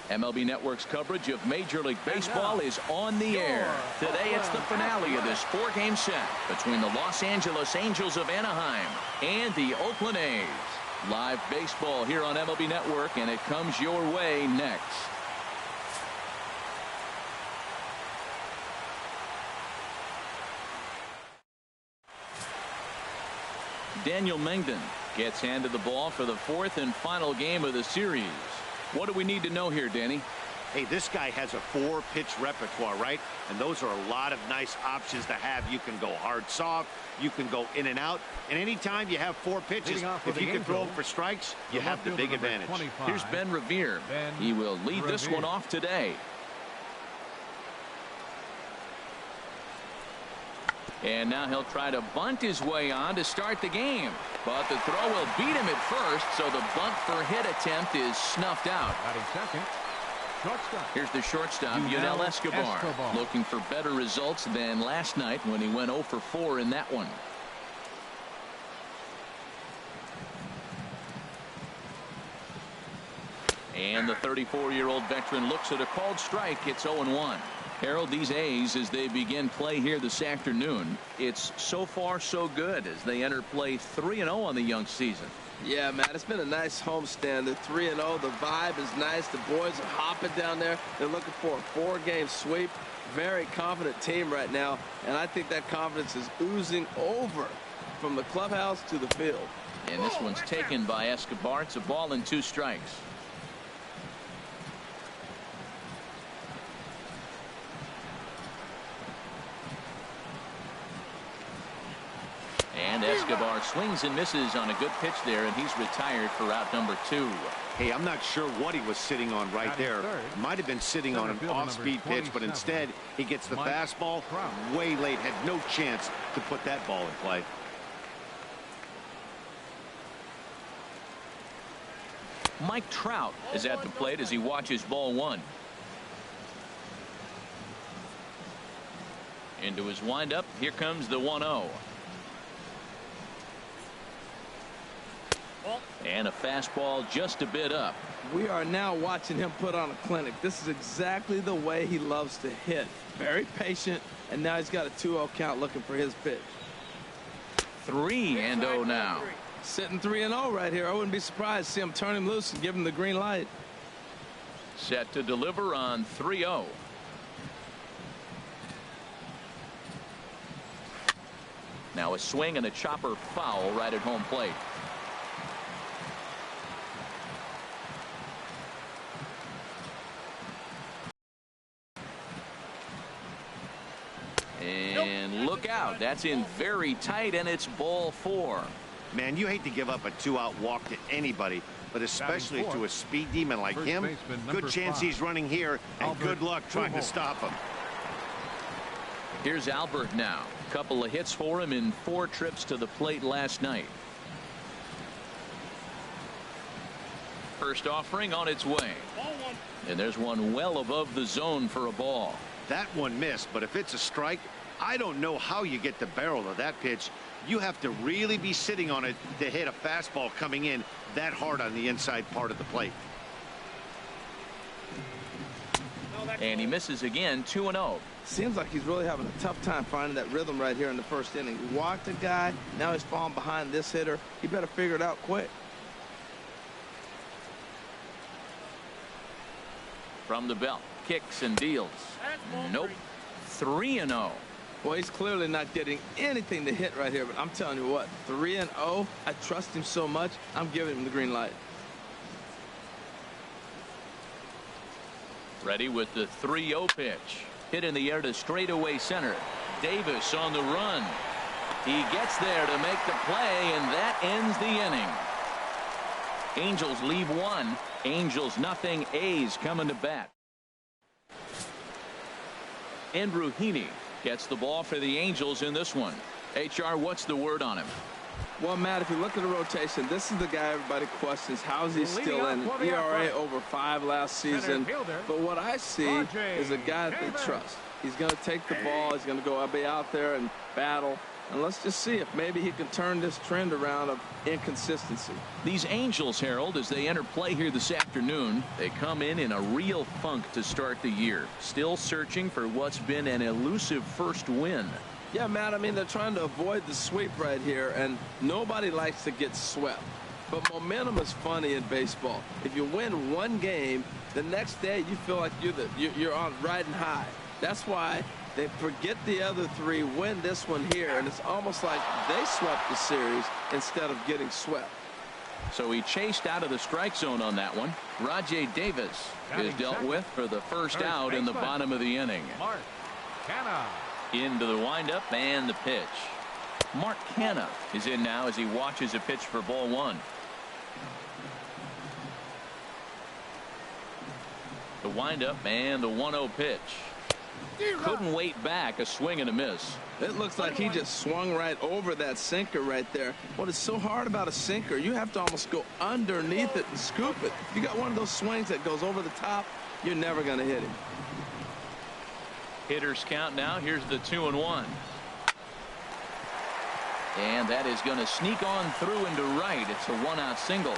MLB Network's coverage of Major League Baseball is on the air. Today it's the finale of this four-game set between the Los Angeles Angels of Anaheim and the Oakland A's. Live baseball here on MLB Network, and it comes your way next. Daniel Mengden gets handed the ball for the fourth and final game of the series. What do we need to know here, Danny? Hey, this guy has a 4-pitch repertoire, right? And those are a lot of nice options to have. You can go hard, soft. You can go in and out. And anytime you have 4 pitches, if you can throw them for strikes, you have the big advantage. Here's Ben Revere. He will lead this one off today. And now he'll try to bunt his way on to start the game. But the throw will beat him at first, so the bunt for hit attempt is snuffed out. Here's the shortstop, Yunel Escobar, looking for better results than last night when he went 0 for 4 in that one. And the 34-year-old veteran looks at a called strike. It's 0-1. Harold, these A's, as they begin play here this afternoon, it's so far so good as they enter play 3-0 on the young season. Yeah, man, it's been a nice homestand. They're 3-0. The vibe is nice. The boys are hopping down there. They're looking for a 4-game sweep. Very confident team right now, and I think that confidence is oozing over from the clubhouse to the field. And this one's taken by Escobar. It's a ball and 2 strikes. And Escobar swings and misses on a good pitch there, and he's retired for out number 2. Hey, I'm not sure what he was sitting on right there. Might have been sitting on an off-speed pitch, but instead he gets the fastball way late. Had no chance to put that ball in play. Mike Trout is at the plate as he watches ball 1. Into his windup. Here comes the 1-0. And a fastball just a bit up. We are now watching him put on a clinic. This is exactly the way he loves to hit. Very patient, and now he's got a 2-0 count looking for his pitch. 3-0 now. Sitting 3-0 right here. I wouldn't be surprised to see him turn him loose and give him the green light. Set to deliver on 3-0. Now a swing and a chopper foul right at home plate. And look out. That's in very tight, and it's ball 4. Man, you hate to give up a 2-out walk to anybody, but especially to a speed demon like him. Good chance he's running here, and good luck trying to stop him. Here's Albert now. Couple of hits for him in 4 trips to the plate last night. First offering on its way. And there's one well above the zone for a ball. That one missed, but if it's a strike, I don't know how you get the barrel of that pitch. You have to really be sitting on it to hit a fastball coming in that hard on the inside part of the plate. And he misses again, 2-0. Seems like he's really having a tough time finding that rhythm right here in the first inning. He walked a guy. Now he's falling behind this hitter. He better figure it out quick. From the belt, kicks and deals. Nope. 3-0. Well, he's clearly not getting anything to hit right here, but I'm telling you what, 3-0. I trust him so much. I'm giving him the green light. Ready with the 3-0 pitch. Hit in the air to straightaway center. Davis on the run. He gets there to make the play, and that ends the inning. Angels leave 1. Angels nothing. A's coming to bat. Andrew Heaney gets the ball for the Angels in this one. HR, what's the word on him? Well, Matt, if you look at the rotation, this is the guy everybody questions. How is he still in? ERA over 5 last season. But what I see is a guy that they trust. He's going to take the ball. He's going to go be out there and battle. And let's just see if maybe he can turn this trend around of inconsistency. These Angels, Harold, as they enter play here this afternoon, they come in a real funk to start the year. Still searching for what's been an elusive first win. Yeah, Matt, I mean, they're trying to avoid the sweep right here, and nobody likes to get swept. But momentum is funny in baseball. If you win one game, the next day you feel like you're on riding high. That's why they forget the other three, win this one here, and it's almost like they swept the series instead of getting swept. So he chased out of the strike zone on that one. Rajay Davis is dealt with for the first out in the bottom of the inning. Mark Canha. Into the windup and the pitch. Mark Canha is in now as he watches a pitch for ball one. The windup and the 1-0 pitch. Couldn't wait back. A swing and a miss. It looks like he just swung right over that sinker right there. What is so hard about a sinker, you have to almost go underneath it and scoop it. If you got one of those swings that goes over the top, you're never going to hit him. Hitters count now. Here's the 2-1. And that is going to sneak on through into right. It's a 1-out single.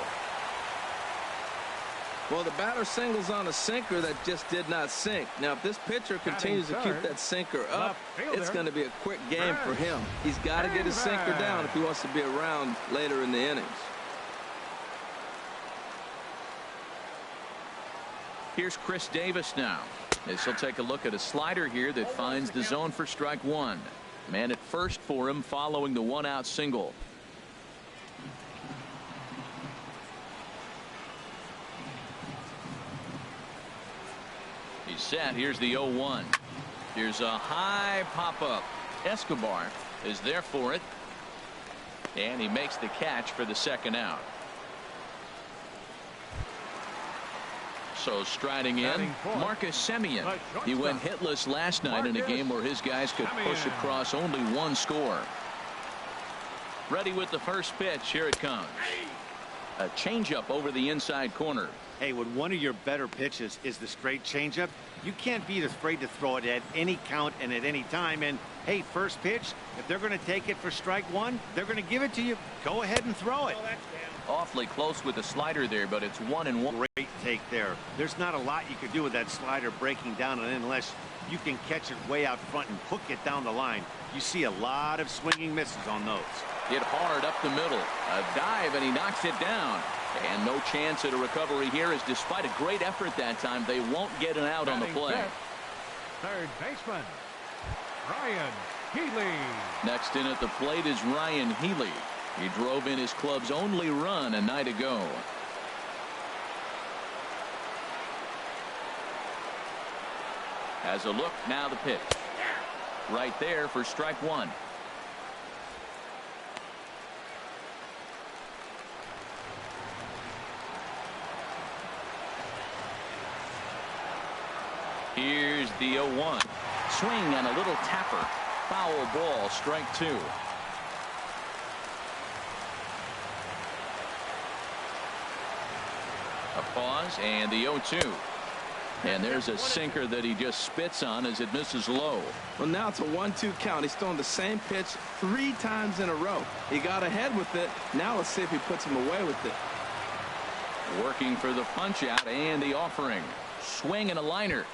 Well, the batter singles on a sinker that just did not sink. Now, if this pitcher continues to keep that sinker up, it's going to be a quick game for him. He's got to get his sinker down if he wants to be around later in the innings. Here's Chris Davis now, as he'll take a look at a slider here that finds the zone for strike one. Man at first for him following the 1-out single. He's set. Here's the 0-1. Here's a high pop-up. Escobar is there for it. And he makes the catch for the second out. So striding in, Marcus Semien. He went hitless last night in a game where his guys could push across only one score. Ready with the first pitch. Here it comes. A changeup over the inside corner. Hey, when one of your better pitches is the straight changeup, you can't be afraid to throw it at any count and at any time. And hey, first pitch, if they're going to take it for strike one, they're going to give it to you. Go ahead and throw it. Awfully close with the slider there, but it's 1-1. Great take there. There's not a lot you could do with that slider breaking down, and unless you can catch it way out front and hook it down the line, you see a lot of swinging misses on those. Hit hard up the middle. A dive, and he knocks it down. And no chance at a recovery here, as despite a great effort that time, they won't get an out on the play. Third baseman, Ryan Healy. Next in at the plate is Ryan Healy. He drove in his club's only run a night ago. Has a look, now the pitch. Right there for strike one. Here's the 0-1. Swing and a little tapper. Foul ball, strike two. A pause and the 0-2. And there's a sinker that he just spits on as it misses low. Well, now it's a 1-2 count. He's throwing the same pitch 3 times in a row. He got ahead with it. Now let's see if he puts him away with it. Working for the punch out and the offering. Swing and a liner.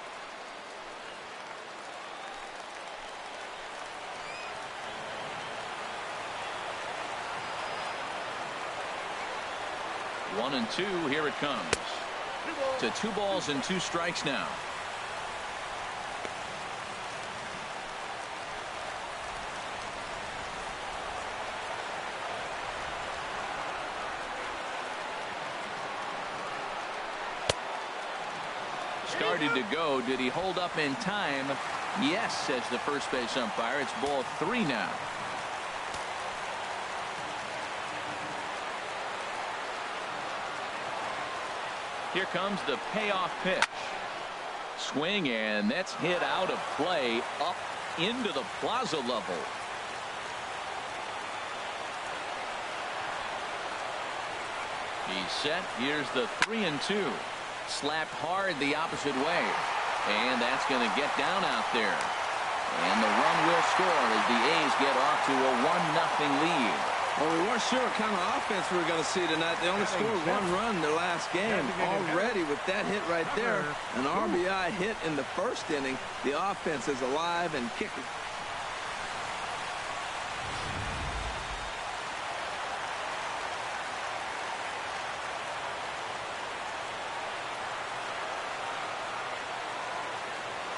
One and two. Here it comes. To 2 balls and 2 strikes now. Started to go. Did he hold up in time? Yes, says the first base umpire. It's ball 3 now. Here comes the payoff pitch. Swing, and that's hit out of play up into the plaza level. He's set. Here's the 3-2. Slapped hard the opposite way. And that's going to get down out there. And the run will score as as the A's get off to a 1-0 lead. Well, we weren't sure what kind of offense we were going to see tonight. They only scored 1 run in their last game. Already with that hit right there, an RBI hit in the first inning, the offense is alive and kicking.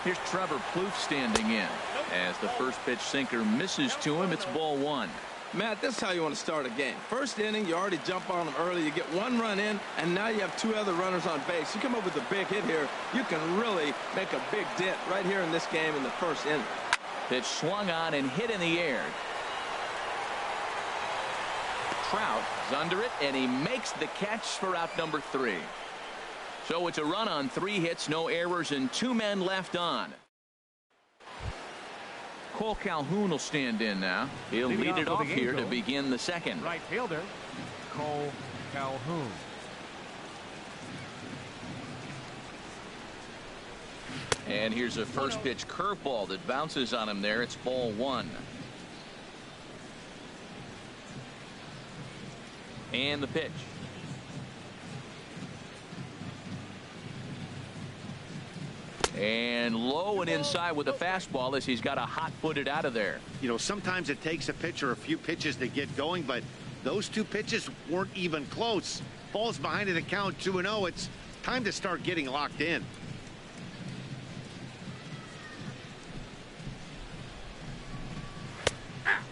Here's Trevor Plouffe standing in. As the first pitch sinker misses to him, it's ball 1. Matt, this is how you want to start a game. First inning, you already jump on them early. You get 1 run in, and now you have 2 other runners on base. You come up with a big hit here, you can really make a big dent right here in this game in the first inning. Pitch swung on and hit in the air. Trout is under it, and he makes the catch for out number 3. So it's a run on 3 hits, no errors, and 2 men left on. Cole Calhoun will stand in now. He'll lead it off here to begin the second. Right fielder, Cole Calhoun. And here's a first pitch curveball that bounces on him there. It's ball 1. And the pitch. And low and inside with a fastball as he's got a hot-footed out of there. You know, sometimes it takes a pitcher a few pitches to get going, but those 2 pitches weren't even close. Ball's behind in the count 2-0. It's time to start getting locked in.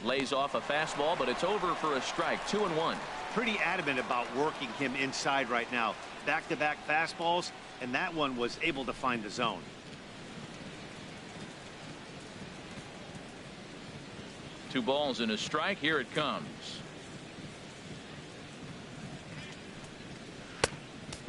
Lays off a fastball, but it's over for a strike. 2-1. Pretty adamant about working him inside right now. Back-to-back fastballs, and that one was able to find the zone. 2 balls and a strike. Here it comes.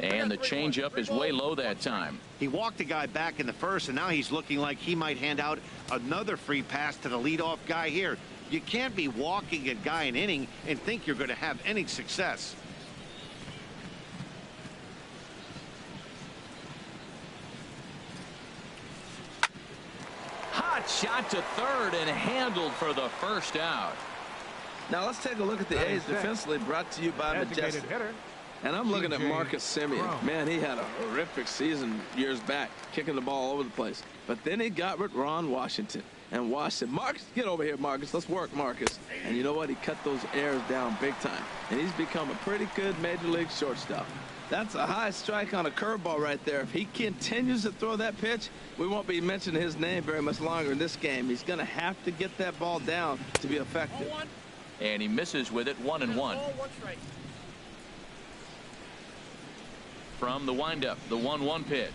And the changeup is way low that time. He walked the guy back in the first, and now he's looking like he might hand out another free pass to the leadoff guy here. You can't be walking a guy an inning and think you're going to have any success. Hot shot to third and handled for the first out. Now let's take a look at the A's defensively, brought to you by Mengden. And I'm looking at Marcus Semien. Man, he had a horrific season years back, kicking the ball all over the place. But then he got with Ron Washington. And Wash said, Marcus, get over here, Marcus. Let's work, Marcus. And you know what? He cut those errors down big time. And he's become a pretty good major league shortstop. That's a high strike on a curveball right there. If he continues to throw that pitch, we won't be mentioning his name very much longer in this game. He's going to have to get that ball down to be effective. And he misses with it. 1-1. From the windup, the 1-1 pitch.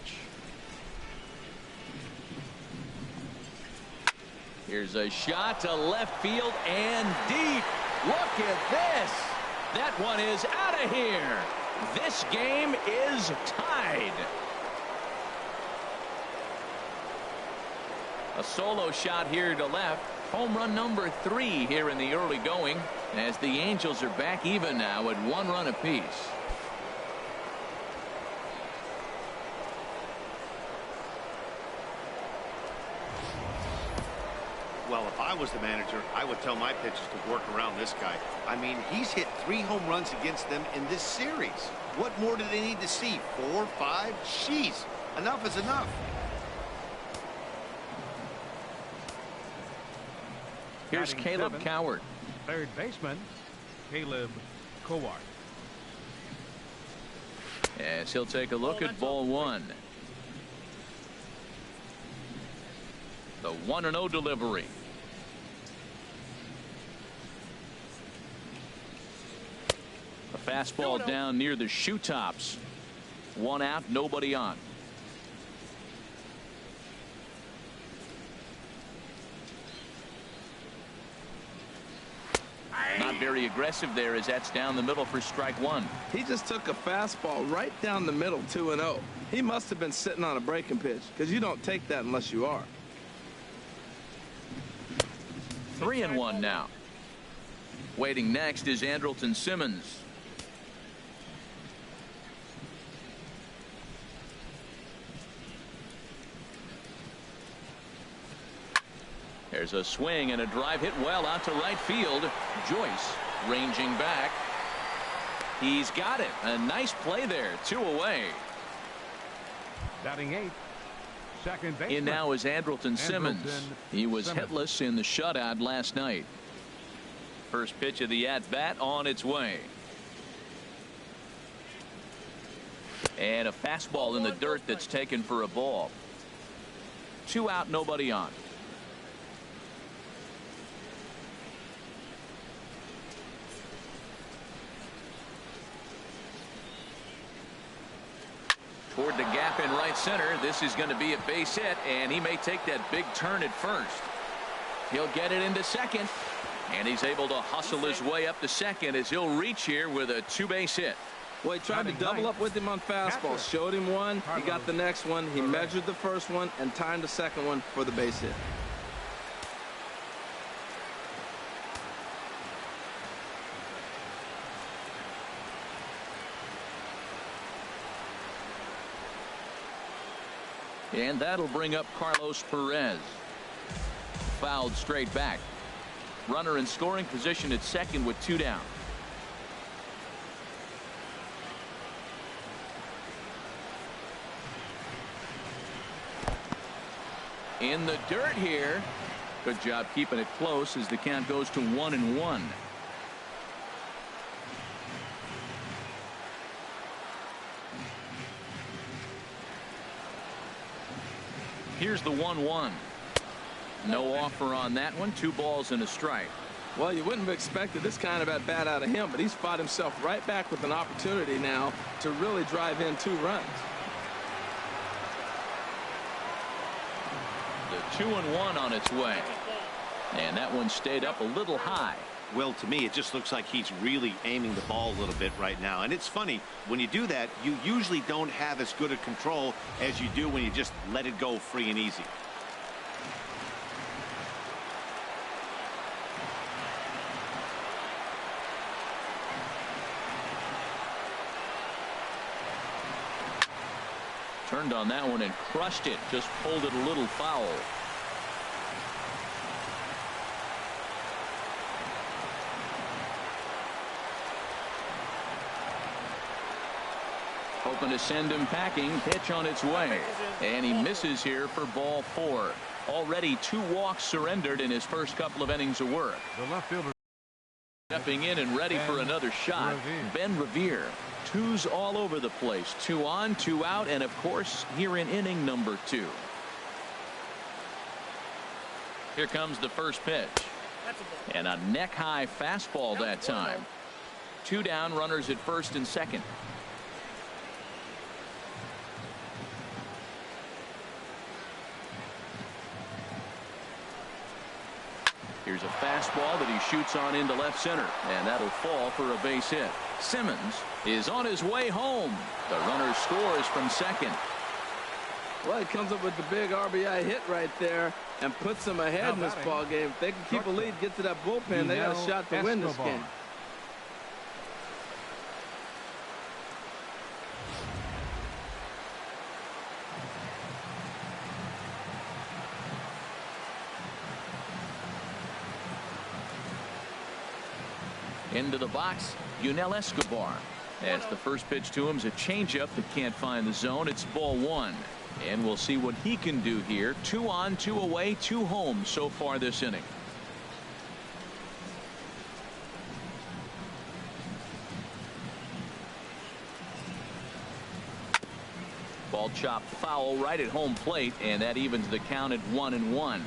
Here's a shot to left field and deep. Look at this. That one is out of here. This game is tied. A solo shot here to left. Home run number 3 here in the early going, as the Angels are back even now at 1 run apiece. Well, if I was the manager, I would tell my pitchers to work around this guy. I mean, he's hit 3 home runs against them in this series. What more do they need to see? 4, 5? Jeez, enough is enough. Here's Caleb Coward. Third baseman, Caleb Coward. As he'll take a look at ball 1. The 1-0 delivery. A fastball down near the shoe tops. 1 out, nobody on. Not very aggressive there, as that's down the middle for strike 1. He just took a fastball right down the middle, 2-0. He must have been sitting on a breaking pitch, because you don't take that unless you are. 3-1 now. Waiting next is Andrelton Simmons. There's a swing and a drive hit well out to right field. Joyce ranging back. He's got it. A nice play there. 2 away. Batting 8th, second baseman. In now is Andrelton Simmons. He was hitless in the shutout last night. First pitch of the at-bat on its way. And a fastball in the dirt that's taken for a ball. 2 out, nobody on. Toward the gap in right center. This is going to be a base hit, and he may take that big turn at first. He'll get it into second, and he's able to hustle his way up to second as he'll reach here with a 2-base hit. Well, he tried to double up with him on fastball. Showed him one. He got the next one. He measured the first one and timed the second one for the base hit. And that'll bring up Carlos Perez. Fouled straight back. Runner in scoring position at second with 2 down. In the dirt here. Good job keeping it close as the count goes to 1-1. Here's the 1-1. No offer on that one. 2 balls and a strike. Well, you wouldn't have expected this kind of at bat out of him, but he's fought himself right back with an opportunity now to really drive in 2 runs. The 2-1 on its way. And that one stayed up a little high. Well, to me, it just looks like he's really aiming the ball a little bit right now. And it's funny, when you do that, you usually don't have as good a control as you do when you just let it go free and easy. Turned on that one and crushed it. Just pulled it a little foul. Hoping to send him packing. Pitch on its way. And he misses here for ball 4. Already 2 walks surrendered in his first couple of innings of work. The left fielder Stepping in and ready for another shot. Ben Revere. 2s all over the place. 2 on, 2 out, and of course here in inning number 2. Here comes the first pitch. And a neck-high fastball that time. 2 down, runners at first and second. Here's a fastball that he shoots on into left center, and that'll fall for a base hit. Simmons is on his way home. The runner scores from second. Well, he comes up with the big RBI hit right there and puts them ahead in this ball game. If they can keep a lead, get to that bullpen, they got a shot to win this game. Into the box, Yunel Escobar. As the first pitch to him is a changeup that can't find the zone. It's ball 1. And we'll see what he can do here. 2 on, 2 away, 2 home so far this inning. Ball chopped foul right at home plate, and that evens the count at 1-1.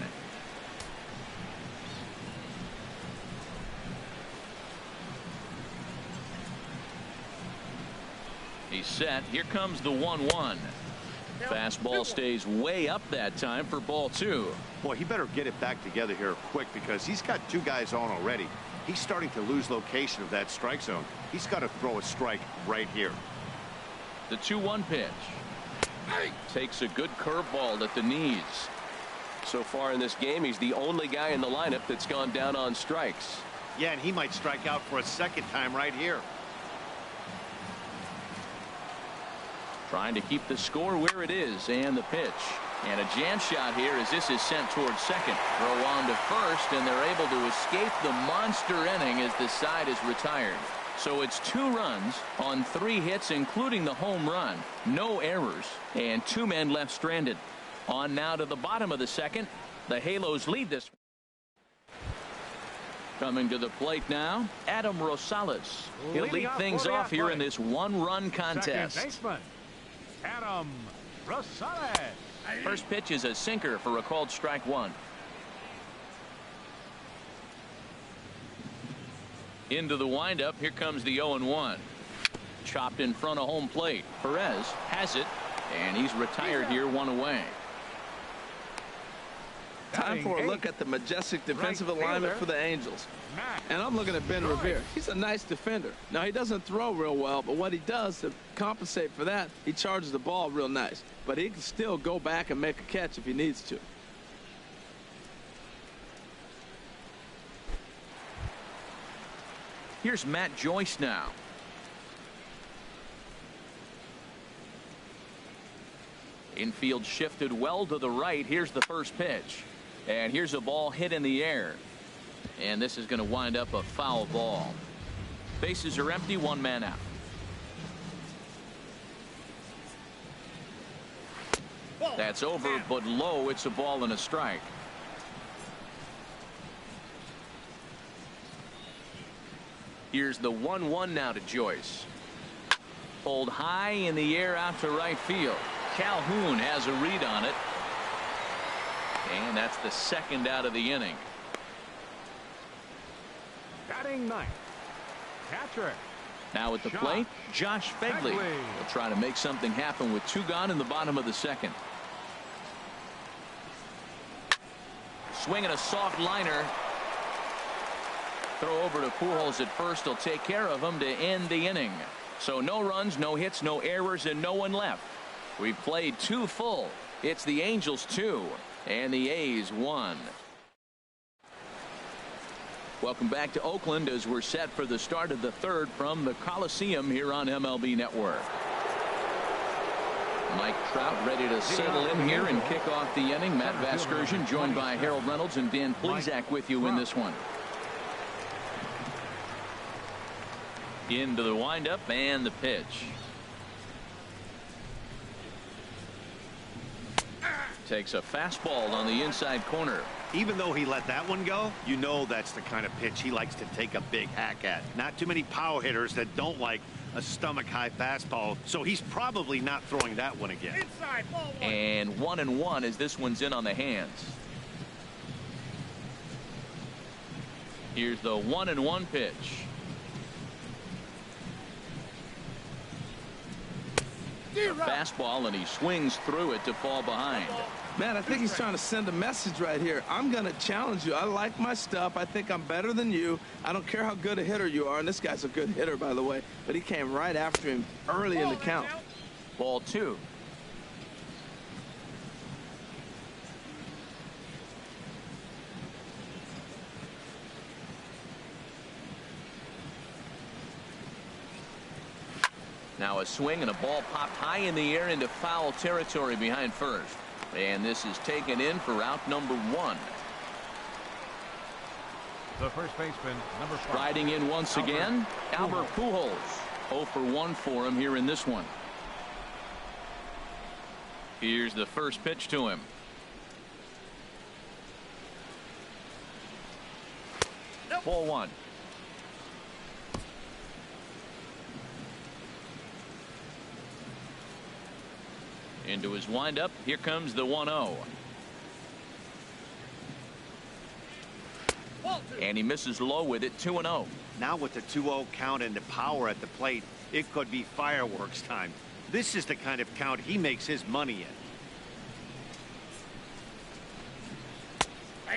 He's set. Here comes the 1-1. Fastball stays way up that time for ball 2. Boy, he better get it back together here quick because he's got 2 guys on already. He's starting to lose location of that strike zone. He's got to throw a strike right here. The 2-1 pitch. Takes a good curveball at the knees. So far in this game, he's the only guy in the lineup that's gone down on strikes. Yeah, and he might strike out for a second time right here. Trying to keep the score where it is, and the pitch. And a jam shot here as this is sent towards second. Throw on to first, and they're able to escape the monster inning as the side is retired. So it's 2 runs on 3 hits, including the home run. No errors, and 2 men left stranded. On now to the bottom of the second. The Halos lead this. Coming to the plate now, Adam Rosales. He'll lead things off here in this 1-run contest. Second baseman, Adam Rosales. First pitch is a sinker for a called strike 1. Into the windup. Here comes the 0-1. Chopped in front of home plate. Perez has it, and he's retired here, 1 away. Time for a look at the majestic defensive alignment for the Angels. And I'm looking at Ben Revere. He's a nice defender. Now, he doesn't throw real well, but what he does to compensate for that, he charges the ball real nice. But he can still go back and make a catch if he needs to. Here's Matt Joyce now. Infield shifted well to the right. Here's the first pitch. And here's a ball hit in the air. And this is going to wind up a foul ball. Bases are empty, 1 man out. That's over, but low. It's a ball and a strike. Here's the 1-1 now to Joyce. Pulled high in the air out to right field. Calhoun has a read on it. And that's the second out of the inning. Batting 9th, catcher. Now at the plate, Josh Fegley. He'll try to make something happen with 2 gone in the bottom of the second. Swinging a soft liner. Throw over to Pujols at first. He'll take care of him to end the inning. So no runs, no hits, no errors, and no one left. We've played 2 full. It's the Angels 2 and the A's 1. Welcome back to Oakland as we're set for the start of the 3rd from the Coliseum here on MLB Network. Mike Trout ready to settle in here and kick off the inning. Matt Vasgersian joined by Harold Reynolds and Dan Plesac with you in this one. Into the windup and the pitch. Takes a fastball on the inside corner. Even though he let that one go, you know that's the kind of pitch he likes to take a big hack at. Not too many power hitters that don't like a stomach-high fastball, so he's probably not throwing that one again. Inside, ball 1. And 1-1 as this one's in on the hands. Here's the 1-1 pitch. A fastball, and he swings through it to fall behind. Man, I think he's trying to send a message right here. I'm going to challenge you. I like my stuff. I think I'm better than you. I don't care how good a hitter you are. And this guy's a good hitter, by the way. But he came right after him early in the count. Ball 2. Now a swing and a ball popped high in the air into foul territory behind first. And this is taken in for out number 1. The first baseman, number 5. Riding in once again, Albert Pujols. 0 for 1 for him here in this one. Here's the first pitch to him. Ball 1. Into his windup. Here comes the 1-0. And he misses low with it. 2-0. Now with the 2-0 count and the power at the plate, it could be fireworks time. This is the kind of count he makes his money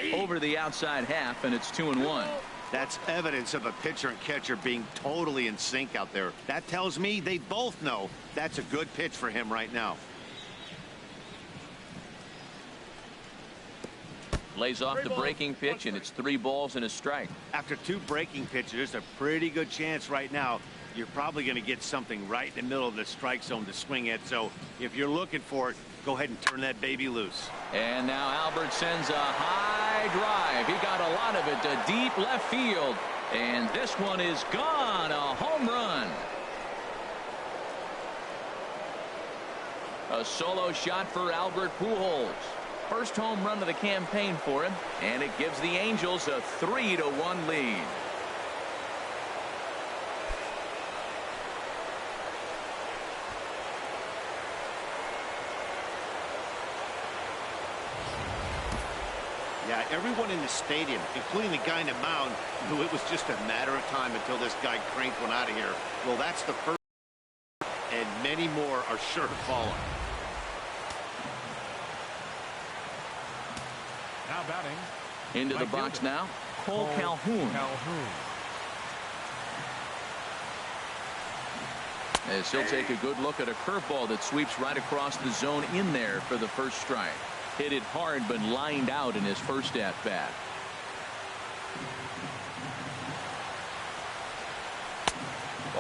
in. Over the outside half, and it's 2-1. That's evidence of a pitcher and catcher being totally in sync out there. That tells me they both know that's a good pitch for him right now. Lays off the breaking pitch, and it's 3 balls and a strike. After 2 breaking pitches, there's a pretty good chance right now you're probably going to get something right in the middle of the strike zone to swing at. So if you're looking for it, Go ahead and turn that baby loose. And now Albert sends a high drive. He got a lot of it to deep left field. And this one is gone. A home run. A solo shot for Albert Pujols. First home run of the campaign for him. And it gives the Angels a 3-1 lead. Yeah, everyone in the stadium, including the guy in the mound, knew it was just a matter of time until this guy cranked one out of here. Well, that's the first, and many more are sure to follow. Now batting. Into the box now, Cole Calhoun. As he'll take a good look at a curveball that sweeps right across the zone in there for the first strike. Hit it hard, but lined out in his first at-bat.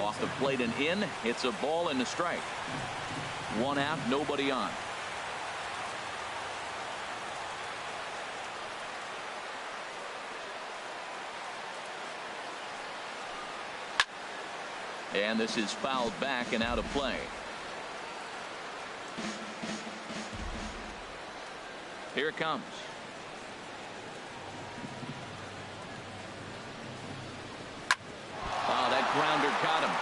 Off the plate and in. It's a ball and a strike. One out, nobody on. And this is fouled back and out of play. Here it comes. Oh, that grounder got him.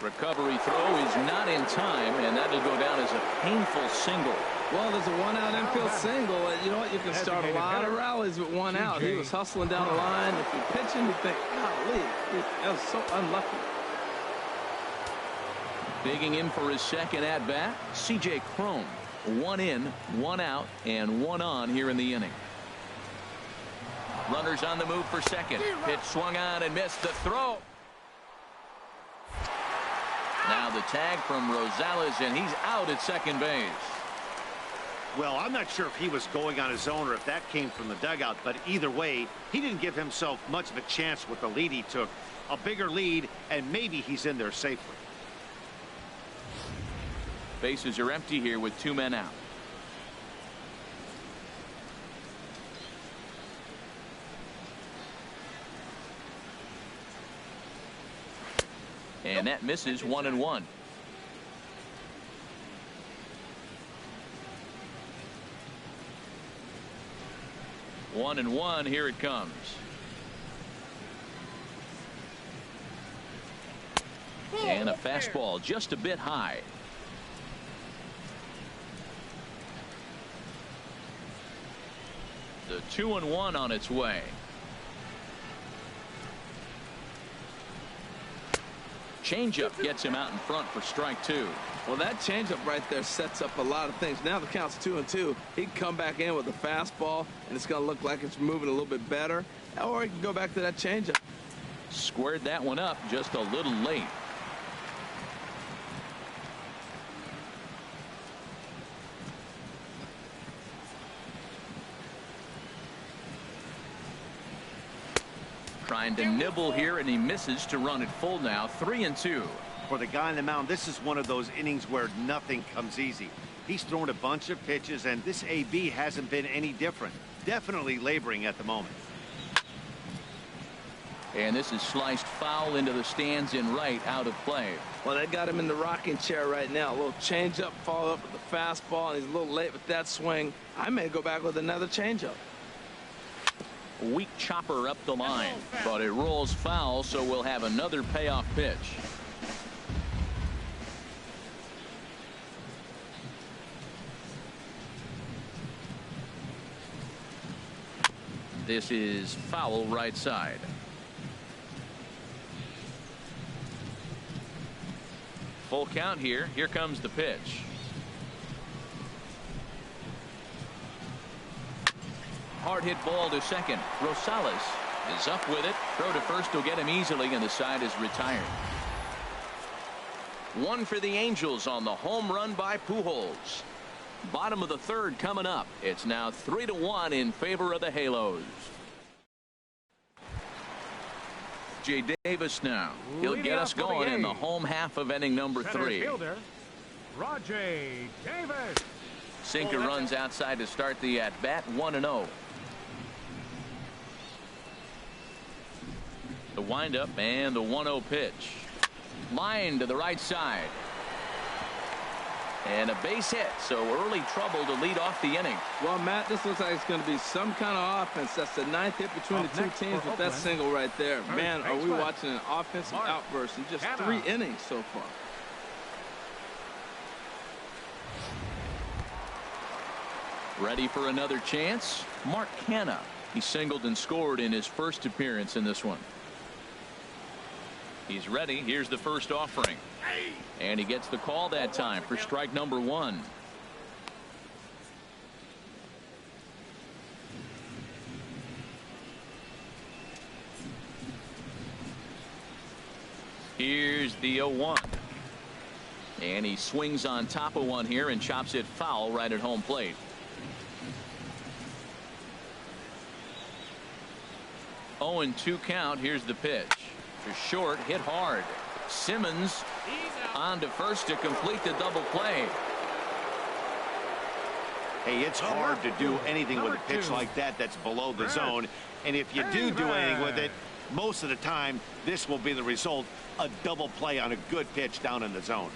Recovery throw is not in time, and that'll go down as a painful single. Well, there's a one-out infield single. You know what? You can start a lot of rallies with one out. He was hustling down the line. If you're pitching, you think, golly, that was so unlucky. Digging in for his second at-bat, C.J. Cron. One in, one out, and one on here in the inning. Runners on the move for second. Pitch swung on and missed the throw. Now the tag from Rosales, and he's out at second base. Well, I'm not sure if he was going on his own or if that came from the dugout, but either way, he didn't give himself much of a chance with the lead he took. A bigger lead, and maybe he's in there safely. Bases are empty here with two men out. And that misses 1-1. One and one. Here it comes. And a fastball just a bit high. The 2-1 on its way. Changeup gets him out in front for strike two. Well, that changeup right there sets up a lot of things. Now the count's 2-2. He can come back in with a fastball, and it's going to look like it's moving a little bit better. Or he can go back to that changeup. Squared that one up just a little late. Trying to nibble here, and he misses to run it full now. 3-2. For the guy on the mound, this is one of those innings where nothing comes easy. He's thrown a bunch of pitches, and this AB hasn't been any different. Definitely laboring at the moment. And this is sliced foul into the stands in right, out of play. Well, they got him in the rocking chair right now. A little changeup, follow up with the fastball, and he's a little late with that swing. I may go back with another changeup. Weak chopper up the line, but it rolls foul, so we'll have another payoff pitch. This is foul right side. Full count here. Here comes the pitch. Hard hit ball to second. Rosales is up with it. Throw to first will get him easily, and the side is retired. One for the Angels on the home run by Pujols. Bottom of the third coming up. It's now 3-1 in favor of the Halos. Jay Davis now. He'll get us going in the home half of inning number 3. Roger Davis. Sinker runs outside to start the at-bat, 1-0. The windup and the 1-0 pitch. Line to the right side. And a base hit, so early trouble to lead off the inning. Well, Matt, this looks like it's going to be some kind of offense. That's the 9th hit between the two teams with that single right there. Man, are we watching an offensive outburst in just 3 innings so far. Ready for another chance? Mark Canha. He singled and scored in his first appearance in this one. He's ready. Here's the first offering. And he gets the call that time for strike number 1. Here's the 0-1. And he swings on top of one here and chops it foul right at home plate. 0-2 count. Here's the pitch. For short, hit hard. Simmons on to first to complete the double play. Hey, it's hard to do anything with a pitch like that that's below the zone. And if you do anything with it, most of the time, this will be the result. A double play on a good pitch down in the zone.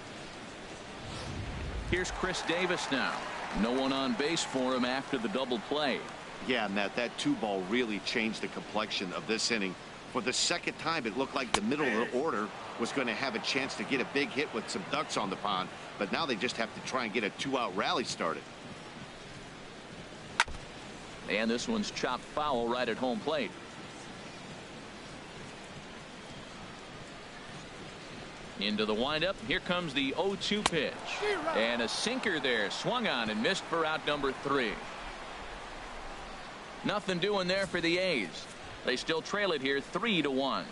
Here's Chris Davis now. No one on base for him after the double play. Yeah, Matt, that 2-ball really changed the complexion of this inning. For the second time, it looked like the middle of the order was going to have a chance to get a big hit with some ducks on the pond. But now they just have to try and get a 2-out rally started. And this one's chopped foul right at home plate. Into the windup. Here comes the 0-2 pitch. And a sinker there. Swung on and missed for out number 3. Nothing doing there for the A's. They still trail it here 3-1.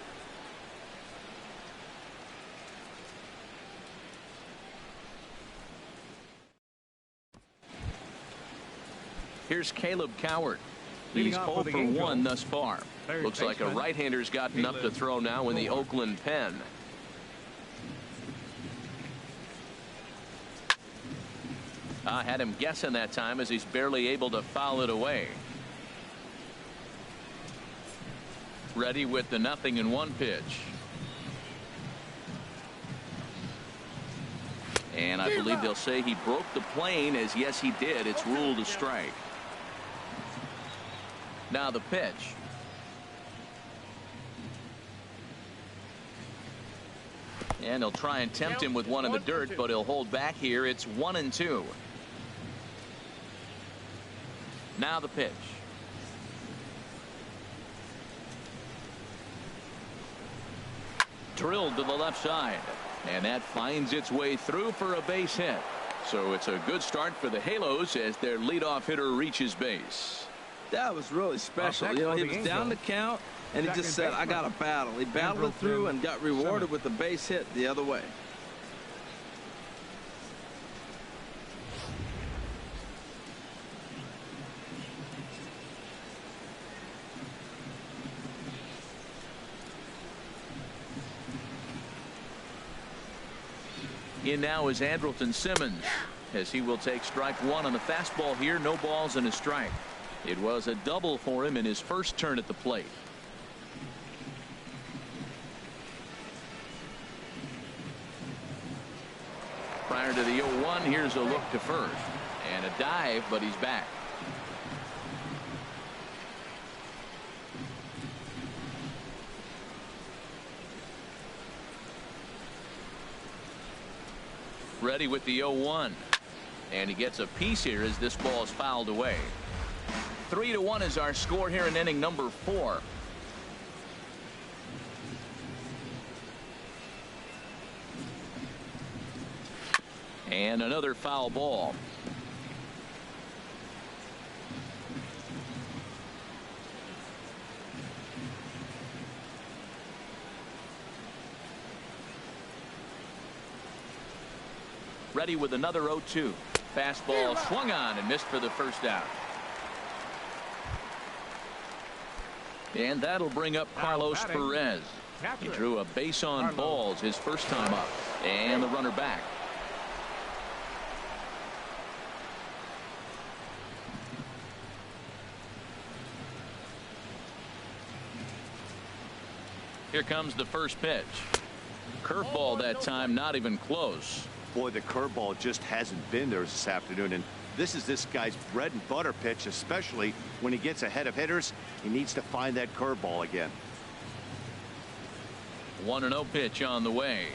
Here's Caleb Cowart. He's 0 for 1 thus far. Looks like a right-hander's gotten up to throw now in the Oakland pen. I had him guessing that time as he's barely able to foul it away. Ready with the 0-1 pitch. And I believe they'll say he broke the plane, as yes he did. It's ruled a strike. Now the pitch. And he'll try and tempt him with one in the dirt, but he'll hold back here. It's 1-2. Now the pitch. Drilled to the left side. And that finds its way through for a base hit. So it's a good start for the Halos as their leadoff hitter reaches base. That was really special. You know, he was down the count, and he just said, I got to battle. He battled it through and got rewarded with the base hit the other way. In now is Andrelton Simmons, as he will take strike 1 on the fastball here. No balls and a strike. It was a double for him in his first turn at the plate. Prior to the 0-1, here's a look to first. And a dive, but he's back. Ready with the 0-1. And he gets a piece here as this ball is fouled away. 3-1 is our score here in inning number 4. And another foul ball. Ready with another 0-2. Fastball swung on and missed for the first out. And that'll bring up Carlos Perez. He drew a base on balls his first time up. And the runner back. Here comes the first pitch. Curveball that time, not even close. Boy, the curveball just hasn't been there this afternoon, and this is this guy's bread and butter pitch, especially when he gets ahead of hitters. He needs to find that curveball again. 1-0 pitch on the way,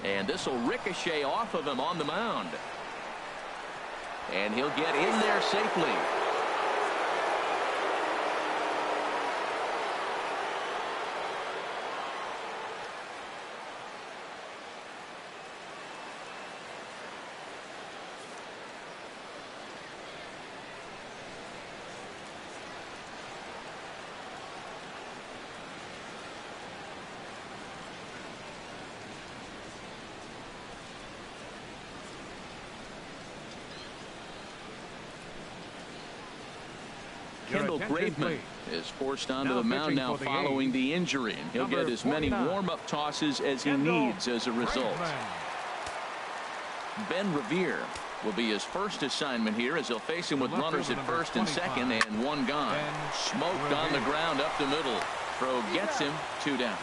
and this will ricochet off of him on the mound, and he'll get in there safely. Kendall Graveman is forced onto the mound now following the injury, and he'll get as many warm-up tosses as he needs as a result. Ben Revere will be his first assignment here, as he'll face him with runners at first and second, and one gone. Smoked on the ground up the middle. Throw gets him, 2 down.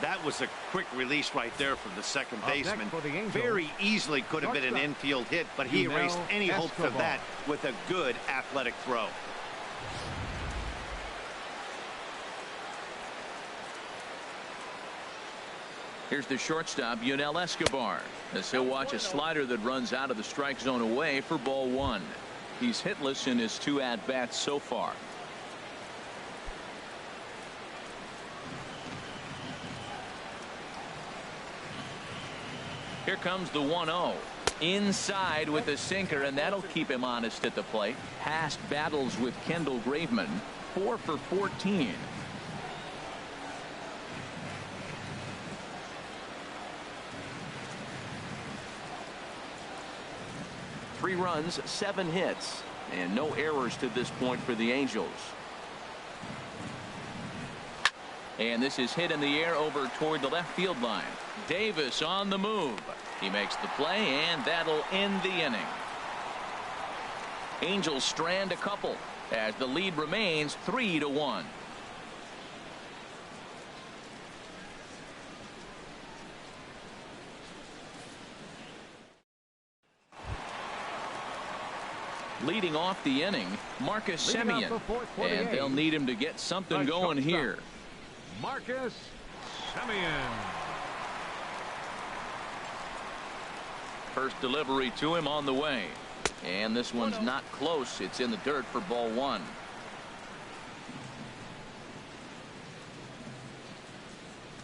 That was a quick release right there from the second baseman. Very easily could have been an infield hit, but he erased any hopes of that with a good athletic throw. Here's the shortstop, Yunel Escobar, as he'll watch a slider that runs out of the strike zone away for ball 1. He's hitless in his 2 at-bats so far. Here comes the 1-0. Inside with the sinker, and that'll keep him honest at the plate. Past battles with Kendall Graveman, 4 for 14. Three runs, 7 hits, and no errors to this point for the Angels. And this is hit in the air over toward the left field line. Davis on the move. He makes the play, and that'll end the inning. Angels strand a couple as the lead remains 3-1. Leading off the inning, Marcus Semien, and they'll need him to get something going here. Marcus Semien. First delivery to him on the way, and this one's not close. It's in the dirt for ball 1.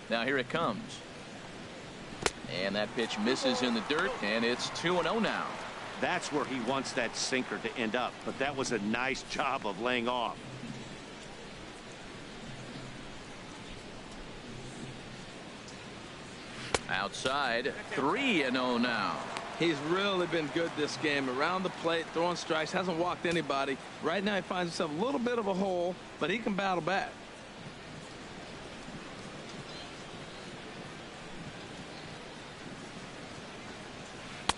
Now here it comes, and that pitch misses in the dirt, and it's 2-0 now. That's where he wants that sinker to end up, but that was a nice job of laying off. Outside, 3-0 now. He's really been good this game. Around the plate, throwing strikes, hasn't walked anybody. Right now he finds himself a little bit of a hole, but he can battle back.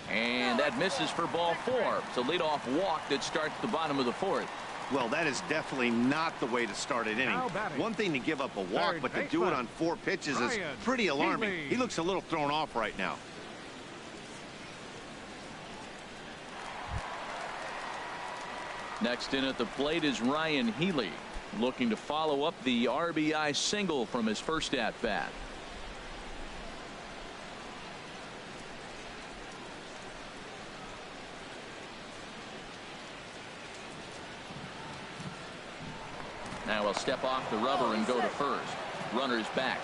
And that misses for ball 4. It's a leadoff walk that starts the bottom of the 4th. Well, that is definitely not the way to start an inning. One thing to give up a walk, but to do it on 4 pitches is pretty alarming. He looks a little thrown off right now. Next in at the plate is Ryan Healy, looking to follow up the RBI single from his first at-bat. Now he'll step off the rubber and go to first. Runner's back.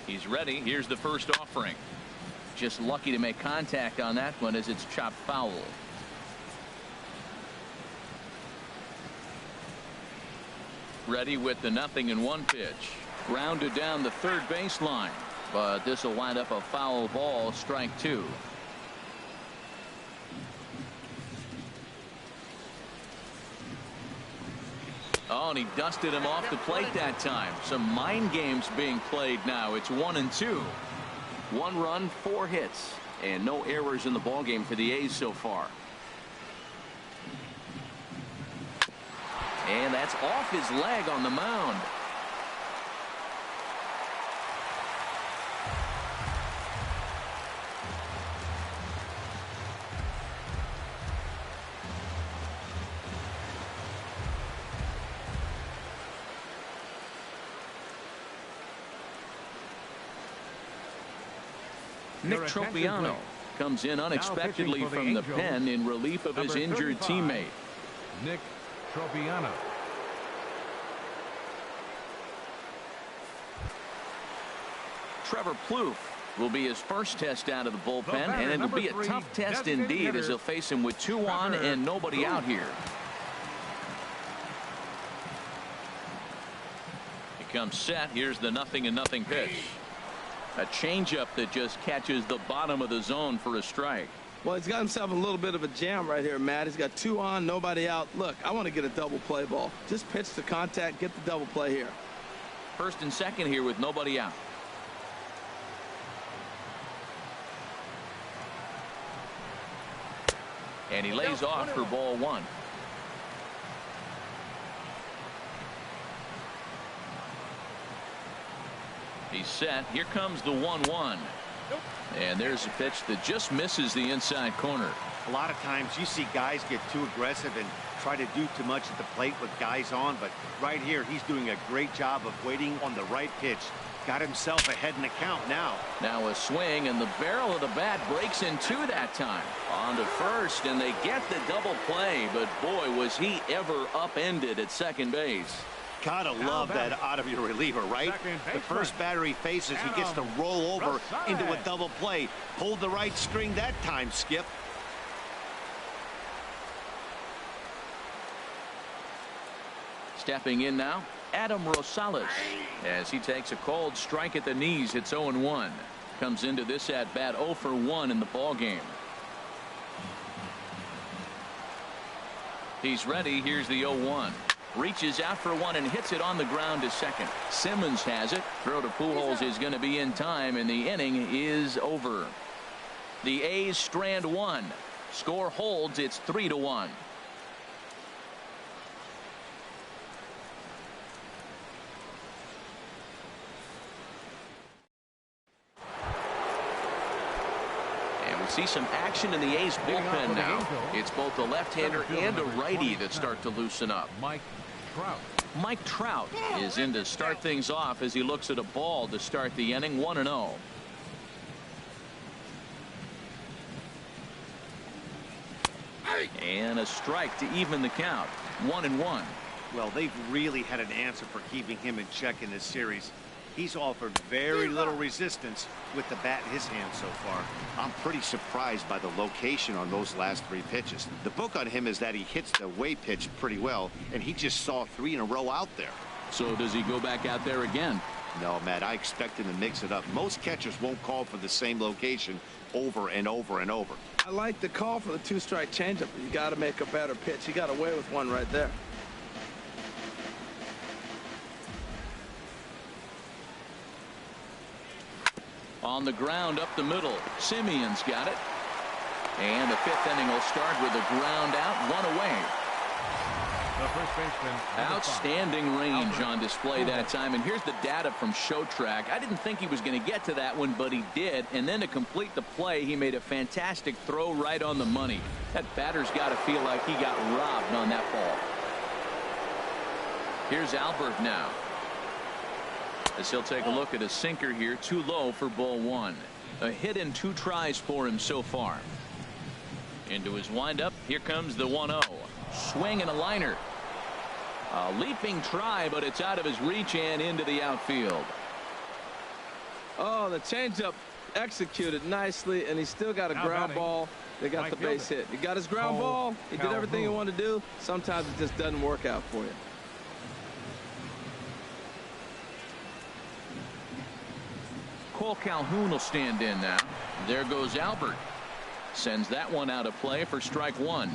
He's ready. Here's the first offering. Just lucky to make contact on that one as it's chopped foul. Ready with the 0-1 pitch. Grounded down the third baseline, but this will wind up a foul ball, strike 2. Oh, and he dusted him off the plate that time. Some mind games being played now. It's 1-2. 1 run, 4 hits, and no errors in the ballgame for the A's so far. And that's off his leg on the mound. Nick Tropiano comes in unexpectedly from the pen in relief of his injured teammate. Nick Tropiano. Trevor Plouffe will be his first test out of the bullpen, and it'll be a tough test indeed as he'll face him with 2 on and nobody out here. He comes set. Here's the 0-0 pitch. A changeup that just catches the bottom of the zone for a strike. Well, he's got himself a little bit of a jam right here, Matt. He's got 2 on, nobody out. Look, I want to get a double play ball. Just pitch to contact, get the double play here. First and second here with nobody out. And he lays off for ball 1. He's set. Here comes the 1-1. And there's a pitch that just misses the inside corner. A lot of times you see guys get too aggressive and try to do too much at the plate with guys on, but right here he's doing a great job of waiting on the right pitch. Got himself ahead in the count now. Now a swing, and the barrel of the bat breaks in 2 that time. On to first, and they get the double play, but boy, was he ever upended at second base. Gotta love that out of your reliever, right? The first batter he faces, he gets to roll over into a double play. Pulled the right string that time, Skip. Stepping in now, Adam Rosales, as he takes a cold strike at the knees. It's 0-1. Comes into this at bat 0 for 1 in the ball game. He's ready. Here's the 0-1. Reaches out for 1 and hits it on the ground to second. Simmons has it. Throw to Pujols is going to be in time, and the inning is over. The A's strand 1. Score holds. It's 3-1. See some action in the A's bullpen now. It's both a left-hander and a righty that start to loosen up. Mike Trout is in to start things off as he looks at a ball to start the inning. 1-0. And a strike to even the count. 1-1. Well, they've really had an answer for keeping him in check in this series. He's offered very little resistance with the bat in his hand so far. I'm pretty surprised by the location on those last 3 pitches. The book on him is that he hits the away pitch pretty well, and he just saw 3 in a row out there. So does he go back out there again? No, Matt, I expect him to mix it up. Most catchers won't call for the same location over and over and over. I like the call for the 2-strike changeup. You got to make a better pitch. He got away with one right there. On the ground up the middle. Simeon's got it. And the 5th inning will start with a ground out, 1 away. The first baseman. Outstanding range on display that time. And here's the data from ShowTrack. I didn't think he was going to get to that one, but he did. And then to complete the play, he made a fantastic throw right on the money. That batter's got to feel like he got robbed on that ball. Here's Albert now, as he'll take a look at a sinker here. Too low for ball 1. A hit in 2 tries for him so far. Into his windup. Here comes the 1-0. Swing and a liner. A leaping try, but it's out of his reach and into the outfield. Oh, the changeup executed nicely, and he's still got a ground ball. They got the base hit. He got his ground ball. He did everything he wanted to do. Sometimes it just doesn't work out for you. Cole Calhoun will stand in now. There goes Albert. Sends that one out of play for strike 1.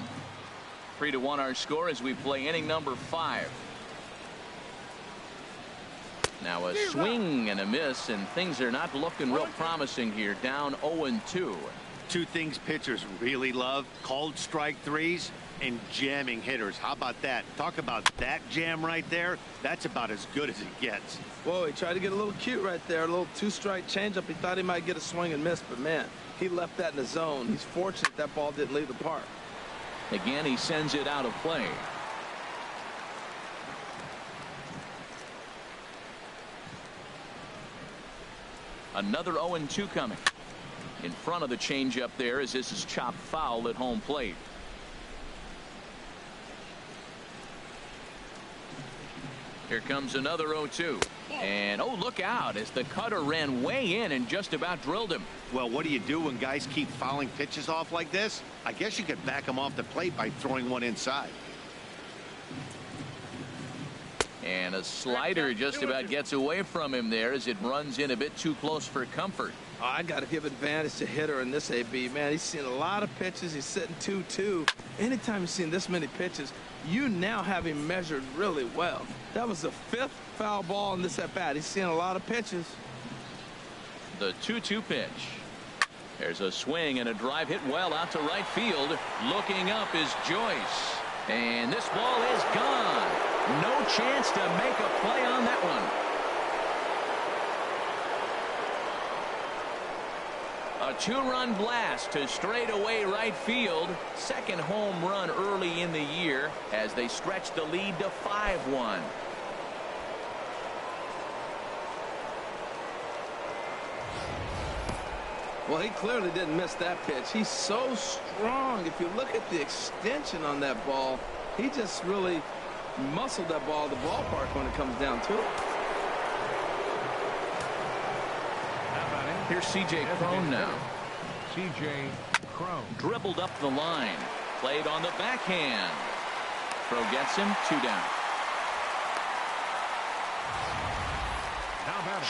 3-1 our score as we play inning number 5. Now a swing and a miss, and things are not looking real promising here. Down 0-2. 2 things pitchers really love: called strike 3s and jamming hitters. How about that? Talk about that jam right there. That's about as good as it gets. Whoa, he tried to get a little cute right there. A little two-strike changeup. He thought he might get a swing and miss, but man, he left that in the zone. He's fortunate that ball didn't leave the park. Again, he sends it out of play. Another 0-2 coming. In front of the changeup there as this is chopped foul at home plate. Here comes another 0-2. And oh, look out as the cutter ran way in and just about drilled him. Well, what do you do when guys keep fouling pitches off like this? I guess you could back them off the plate by throwing one inside. And a slider just about gets away from him there as it runs in a bit too close for comfort. Oh, I got to give advantage to hitter in this AB. Man, he's seen a lot of pitches. He's sitting 2-2. Anytime you've seen this many pitches, you now have him measured really well. That was the 5th foul ball in this at-bat. He's seen a lot of pitches. The 2-2 pitch. There's a swing and a drive hit well out to right field. Looking up is Joyce. And this ball is gone. No chance to make a play on that one. A 2-run blast to straightaway right field. Second home run early in the year as they stretch the lead to 5-1. Well, he clearly didn't miss that pitch. He's so strong. If you look at the extension on that ball, he just really muscled that ball to the ballpark when it comes down to it. Here's C.J. Cron now. C.J. Cron. Dribbled up the line. Played on the backhand. Throw gets him. 2 down.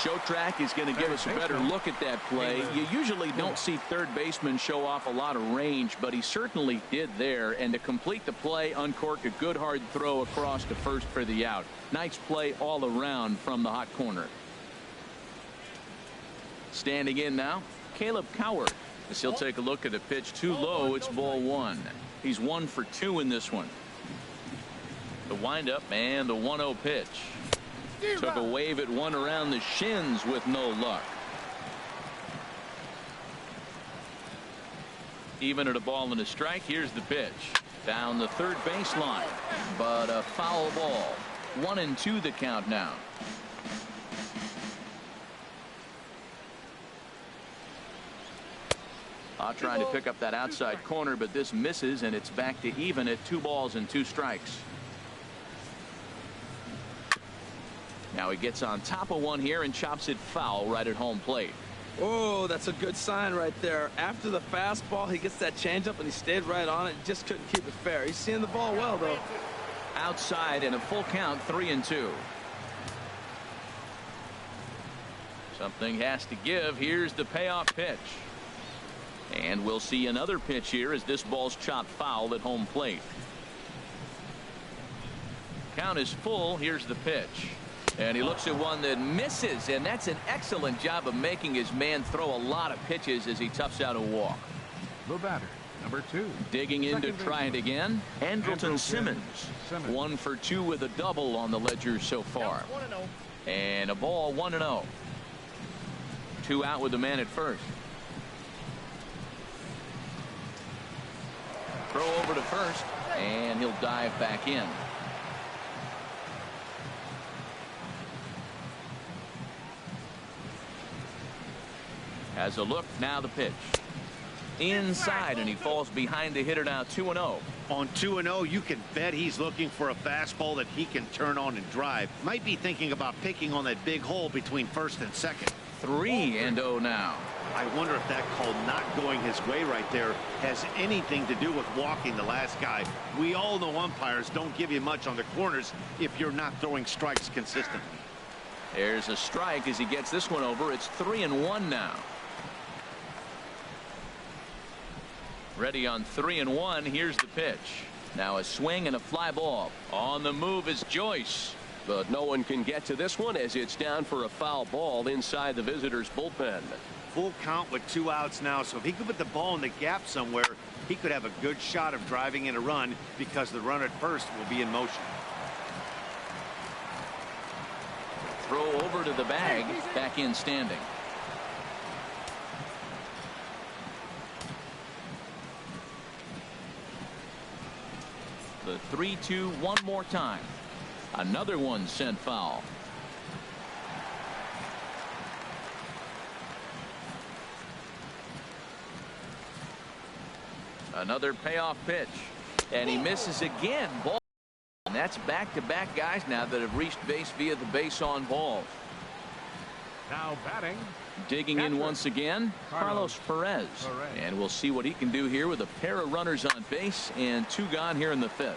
Show Track is going to give us a better look at that play. You usually don't see third baseman show off a lot of range, but he certainly did there. And to complete the play, uncorked a good hard throw across to first for the out. Nice play all around from the hot corner. Standing in now, Caleb Coward. As he'll take a look at a pitch too low, it's ball 1. He's 1 for 2 in this one. The windup and the 1-0 pitch. Took a wave at one around the shins with no luck. Even at a ball and a strike, here's the pitch. Down the third baseline, but a foul ball. 1-2 the count now. Trying to pick up that outside corner, but this misses, and it's back to even at 2 balls and 2 strikes. Now he gets on top of one here and chops it foul right at home plate. Oh, that's a good sign right there. After the fastball, he gets that changeup and he stayed right on it. Just couldn't keep it fair. He's seeing the ball well, though. Outside and a full count, 3-2. Something has to give. Here's the payoff pitch. And we'll see another pitch here as this ball's chopped foul at home plate. Count is full. Here's the pitch. And he looks at one that misses, and that's an excellent job of making his man throw a lot of pitches as he toughs out a walk. The batter, number 2. Digging in to try it again, Andrelton Simmons. 1 for 2 with a double on the ledger so far. And a ball 1-0. 2 out with the man at first. Throw over to first, and he'll dive back in. Has a look, now the pitch. Inside, and he falls behind the hitter now. 2-0. On 2-0, you can bet he's looking for a fastball that he can turn on and drive. Might be thinking about picking on that big hole between first and second. 3-0 now. I wonder if that call not going his way right there has anything to do with walking the last guy. We all know umpires don't give you much on the corners if you're not throwing strikes consistently. There's a strike as he gets this one over. It's 3-1 now. Ready on 3-1. Here's the pitch. Now a swing and a fly ball. On the move is Joyce. But no one can get to this one as it's down for a foul ball inside the visitors' bullpen. full count with 2 outs now, so if he could put the ball in the gap somewhere, he could have a good shot of driving in a run because the runner at first will be in motion. Throw over to the bag, back in standing. The 3-2 one more time. Another one sent foul. Another payoff pitch, and he misses again. Ball. And that's back-to-back guys now that have reached base via the base on balls. Now batting. Digging in once again, Carlos Perez. And we'll see what he can do here with a pair of runners on base and 2 gone here in the 5th.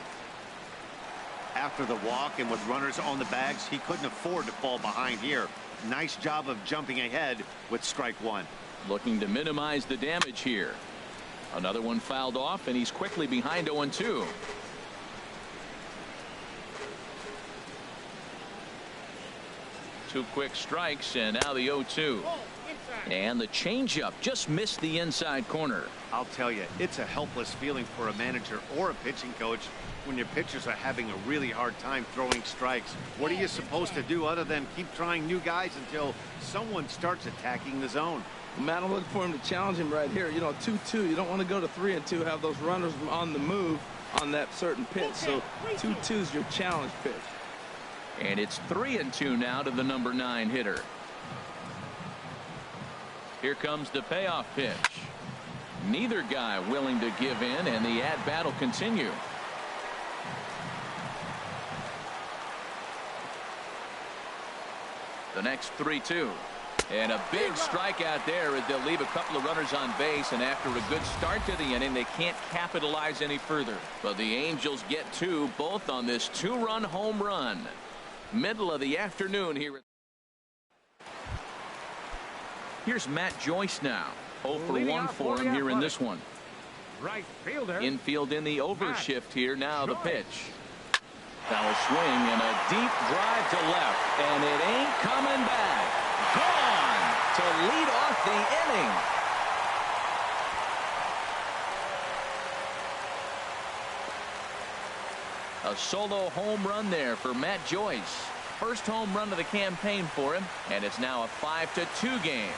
After the walk and with runners on the bags, he couldn't afford to fall behind here. Nice job of jumping ahead with strike 1. Looking to minimize the damage here. Another one fouled off, and he's quickly behind 0-2. Two quick strikes, and now the 0-2. And the changeup just missed the inside corner. I'll tell you, it's a helpless feeling for a manager or a pitching coach when your pitchers are having a really hard time throwing strikes. What are you supposed to do other than keep trying new guys until someone starts attacking the zone? Matt, I'm looking for him to challenge him right here. You know, 2-2. You don't want to go to 3-2, have those runners on the move on that certain pitch. So 2-2 is your challenge pitch. And it's 3-2 now to the number 9 hitter. Here comes the payoff pitch. Neither guy willing to give in, and the at-bat will continue. The next 3-2. And a big strikeout there as they'll leave a couple of runners on base, and after a good start to the inning, they can't capitalize any further. But the Angels get 2, both on this 2-run home run. Middle of the afternoon here. Here's Matt Joyce now. 0 for 1 for him here in this one. Right fielder. Infield in the overshift here. Now the pitch. Foul swing and a deep drive to left, and it ain't coming back. Gone to lead off the inning. A solo home run there for Matt Joyce. First home run of the campaign for him, and it's now a 5-2 game.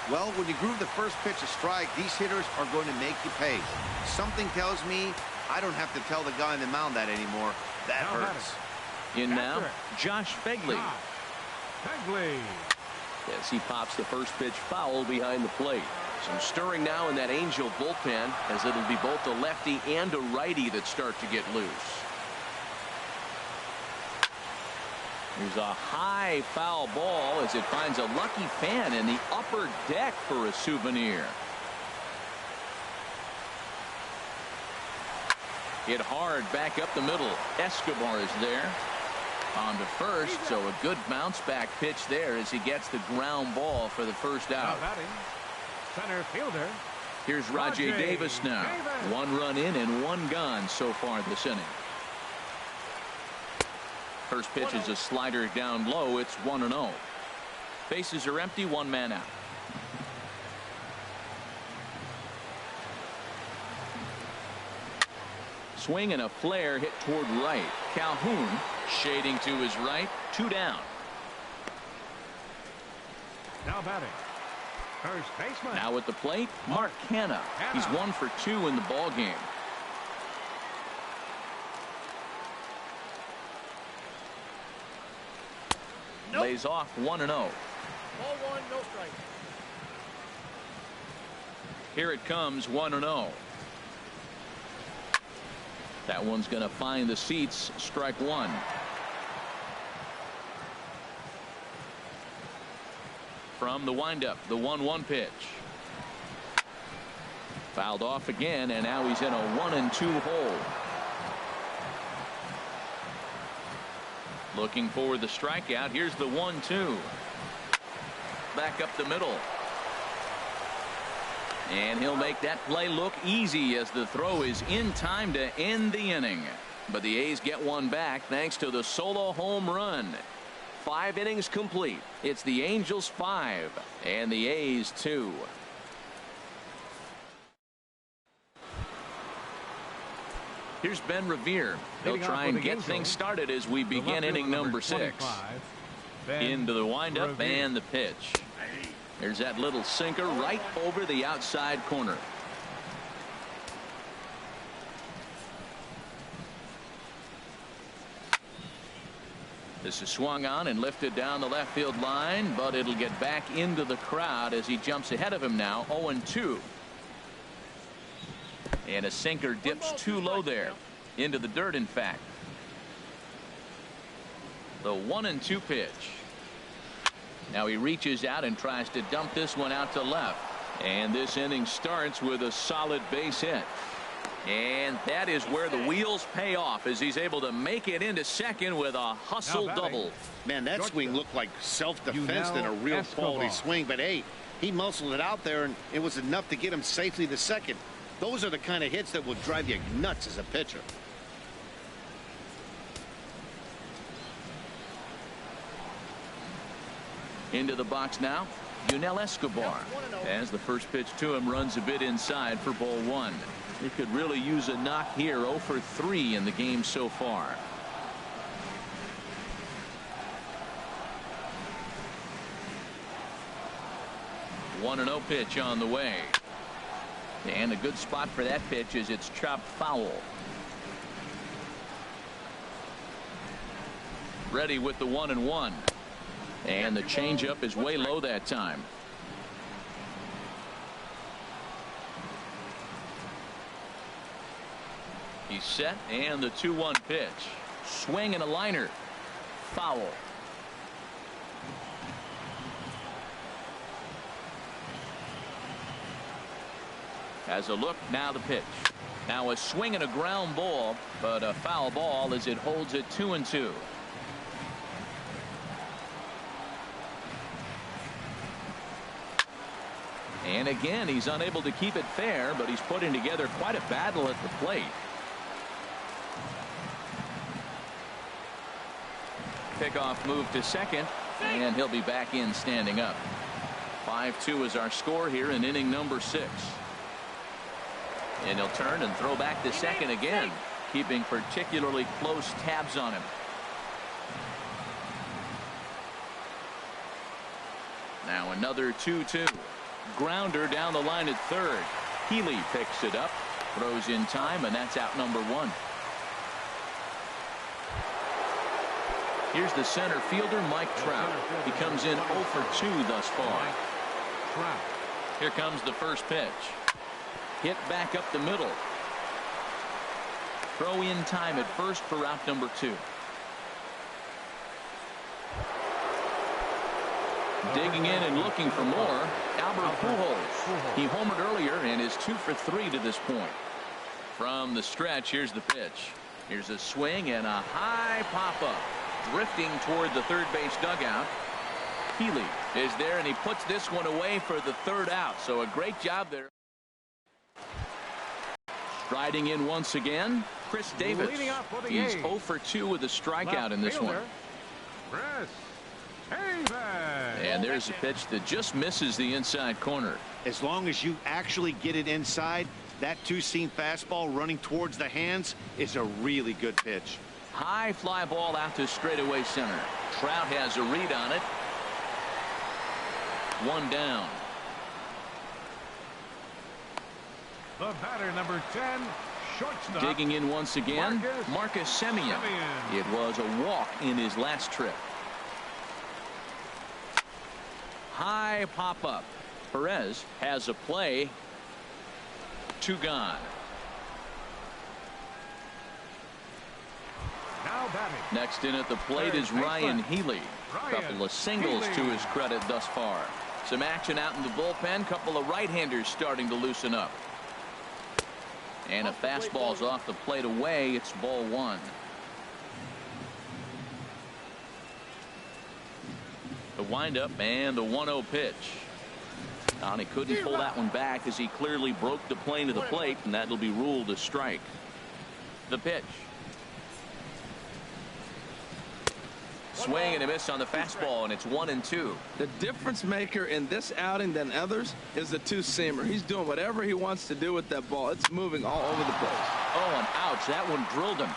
Well, when you groove the first pitch a strike, these hitters are going to make you pay. Something tells me I don't have to tell the guy on the mound that anymore. That hurts. In now, Josh Begley. As he pops the first pitch foul behind the plate. Some stirring now in that Angel bullpen, as it'll be both a lefty and a righty that start to get loose. There's a high foul ball as it finds a lucky fan in the upper deck for a souvenir. Hit hard back up the middle. Escobar is there. On to first, so a good bounce back pitch there as he gets the ground ball for the first out. Center fielder. Here's Rajay Davis now. 1 run in and 1 gone so far this inning. First pitch is a slider down low. It's 1-0. Bases are empty. 1 man out. Swing and a flare hit toward right. Calhoun shading to his right. 2 down. Now batting. First baseman. Now at the plate, Mark Canha. He's 1 for 2 in the ball game. Lays off 1-0. Ball 1, no strike. Here it comes, 1-0. That one's going to find the seats. Strike 1. From the windup, the 1-1 pitch. Fouled off again, and now he's in a 1-2 hole. Looking for the strikeout. Here's the 1-2. Back up the middle. And he'll make that play look easy as the throw is in time to end the inning. But the A's get one back thanks to the solo home run. 5 innings complete. It's the Angels 5 and the A's 2. Here's Ben Revere. He'll try and get things started as we begin inning number 6. Into the windup and the pitch. There's that little sinker right over the outside corner. This is swung on and lifted down the left field line, but it'll get back into the crowd as he jumps ahead of him now. 0-2. And a sinker dips too low there. Into the dirt, in fact. The 1-2 pitch. Now he reaches out and tries to dump this one out to left. And this inning starts with a solid base hit. And that is where the wheels pay off as he's able to make it into second with a hustle double. Man, that swing looked like self-defense than a real quality swing. But, hey, he muscled it out there, and it was enough to get him safely to second. Those are the kind of hits that will drive you nuts as a pitcher. Into the box now, Yunel Escobar. As the first pitch to him runs a bit inside for ball 1. He could really use a knock here. 0 for 3 in the game so far. One 1-0 pitch on the way. And a good spot for that pitch is it's chopped foul. Ready with the 1-1. And the changeup is way low that time. He's set, and the 2-1 pitch. Swing and a liner. Foul. Has a look, now the pitch. Now a swing and a ground ball, but a foul ball as it holds it 2-2. And again, he's unable to keep it fair, but he's putting together quite a battle at the plate. Pickoff move to second, and he'll be back in standing up. 5-2 is our score here in inning number 6. And he'll turn and throw back to second again, keeping particularly close tabs on him. Now another 2-2. Grounder down the line at third. Healy picks it up, throws in time, and that's out number 1. Here's the center fielder, Mike Trout. He comes in 0 for 2 thus far. Here comes the first pitch. Hit back up the middle. Throw in time at first for out number 2. Digging in and looking for more, Albert Pujols. He homered earlier and is 2 for 3 to this point. From the stretch, here's the pitch. Here's a swing and a high pop-up. Drifting toward the third base dugout. Healy is there, and he puts this one away for the third out. So a great job there. Striding in once again, Chris Davis. He's 0 for 2 with a strikeout in this one. And there's a pitch that just misses the inside corner. As long as you actually get it inside, that two-seam fastball running towards the hands is a really good pitch. High fly ball out to straightaway center. Trout has a read on it. 1 down. The batter, number 10, shortstop. Digging in once again, Marcus Semien. It was a walk in his last trip. High pop-up. Perez has a play. 2 gone. Now batting. Next in at the plate is Ryan Healy. Couple of singles to his credit thus far. Some action out in the bullpen. Couple of right-handers starting to loosen up. And a fastball's off the plate away. It's ball 1. The windup and the 1-0 pitch. And he couldn't pull that one back as he clearly broke the plane of the plate, and that'll be ruled a strike. The pitch. Swing and a miss on the fastball, and it's 1-2. The difference maker in this outing than others is the two-seamer. He's doing whatever he wants to do with that ball. It's moving all over the place. Oh, and ouch, that one drilled him.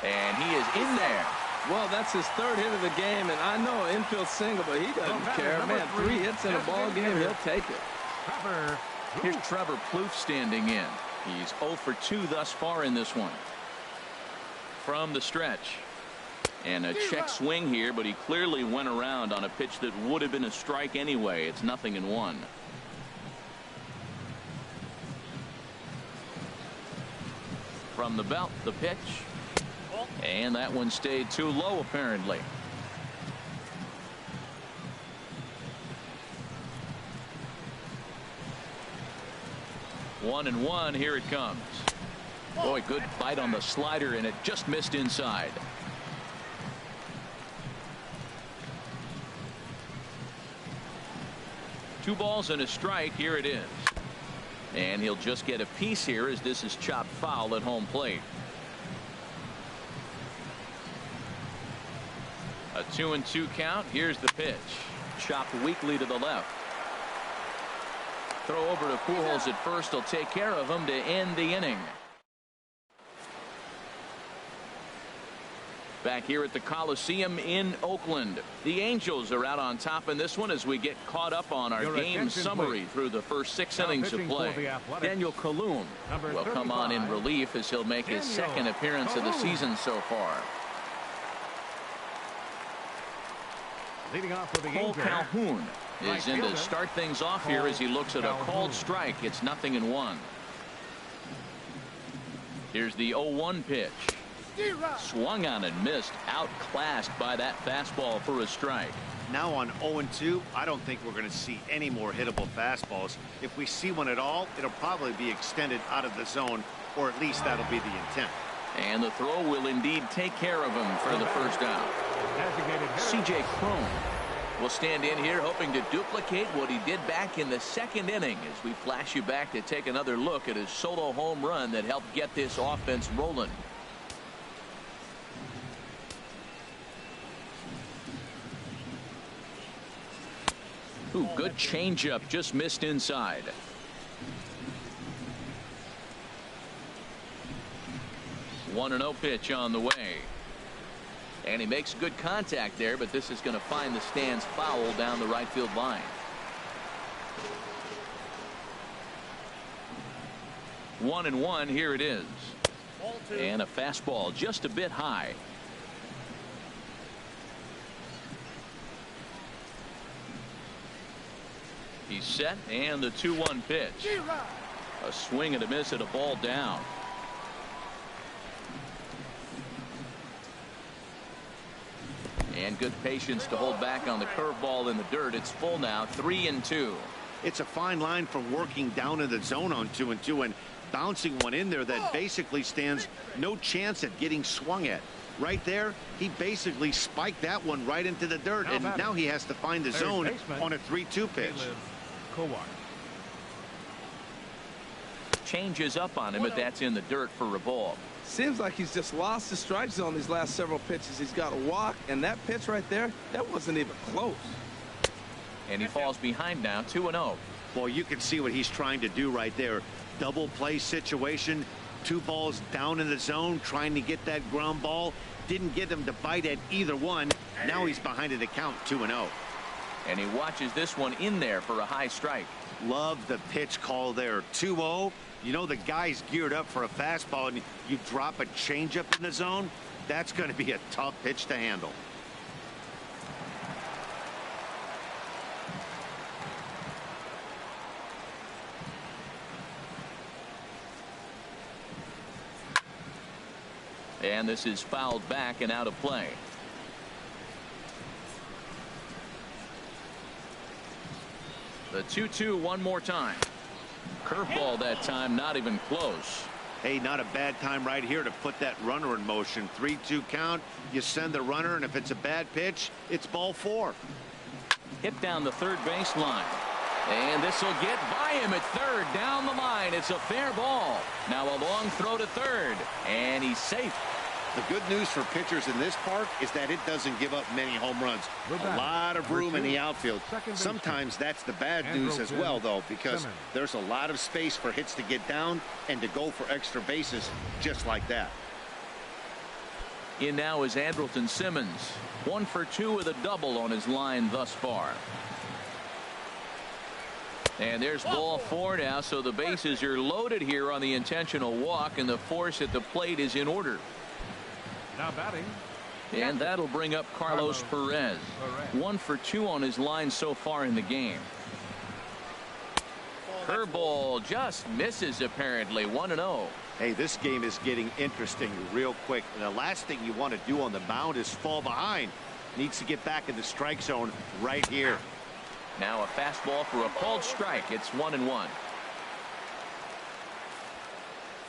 And he is in there. Well, that's his third hit of the game, and I know infield single, but he doesn't care. Man, 3 hits in a ball game, he'll take it. Here's Trevor Plouffe standing in. He's 0 for 2 thus far in this one. From the stretch. And a check swing here, but he clearly went around on a pitch that would have been a strike anyway. It's 0-1. From the belt, the pitch. And that one stayed too low, apparently. One and one. Here it comes. Boy, good bite on the slider, and it just missed inside. Two balls and a strike. Here it is. And he'll just get a piece here as this is chopped foul at home plate. A 2-2 count. Here's the pitch. Chopped weakly to the left. Throw over to Pujols at first. He'll take care of him to end the inning. Back here at the Coliseum in Oakland. The Angels are out on top in this one as we get caught up on our game summary through the first 6 innings of play. Daniel Colum will come on in relief as he'll make his second appearance of the season so far. Leading off with the Cole Calhoun is in to start things off here as he looks at a called strike. It's 0-1. Here's the 0-1 pitch. Swung on and missed. Outclassed by that fastball for a strike. Now on 0-2, I don't think we're going to see any more hittable fastballs. If we see one at all, it'll probably be extended out of the zone, or at least that'll be the intent. And the throw will indeed take care of him for the first out. C.J. Cron will stand in here hoping to duplicate what he did back in the second inning as we flash you back to take another look at his solo home run that helped get this offense rolling. Ooh, good changeup, just missed inside. One 1-0 pitch on the way. And he makes good contact there, but this is going to find the stands foul down the right field line. 1-1. Here it is. And a fastball just a bit high. He's set, and the 2-1 pitch. A swing and a miss at a ball down. And good patience to hold back on the curveball in the dirt. It's full now, 3-2. It's a fine line from working down in the zone on 2-2 and bouncing one in there that basically stands no chance at getting swung at. Right there, he basically spiked that one right into the dirt, and now he has to find the zone on a 3-2 pitch. Changes up on him, but that's in the dirt for a ball. Seems like he's just lost the strike zone these last several pitches. He's got a walk, and that pitch right there, that wasn't even close. And he falls behind now, 2-0. Well, you can see what he's trying to do right there. Double play situation. 2 balls down in the zone, trying to get that ground ball. Didn't get him to bite at either one. Now he's behind at the count, 2-0. And he watches this one in there for a high strike. Love the pitch call there. 2-0. You know the guy's geared up for a fastball, and you drop a changeup in the zone. That's going to be a tough pitch to handle. And this is fouled back and out of play. The 2-2 one more time. Curveball that time, not even close. Hey, not a bad time right here to put that runner in motion. 3-2 count. You send the runner, and if it's a bad pitch, it's ball 4. Hit down the third base line. And this will get by him at third down the line. It's a fair ball. Now a long throw to third, and he's safe. The good news for pitchers in this park is that it doesn't give up many home runs. A lot of room in the outfield. Sometimes that's the bad news as well, though, because there's a lot of space for hits to get down and to go for extra bases just like that. In now is Andrelton Simmons. 1 for 2 with a double on his line thus far. And there's ball 4 now, so the bases are loaded here on the intentional walk, and the force at the plate is in order. Now batting. And that'll bring up Carlos Perez. 1 for 2 on his line so far in the game. Curveball just misses apparently. 1-0. Hey, this game is getting interesting real quick. And the last thing you want to do on the mound is fall behind. Needs to get back in the strike zone right here. Now a fastball for a called strike. It's 1-1.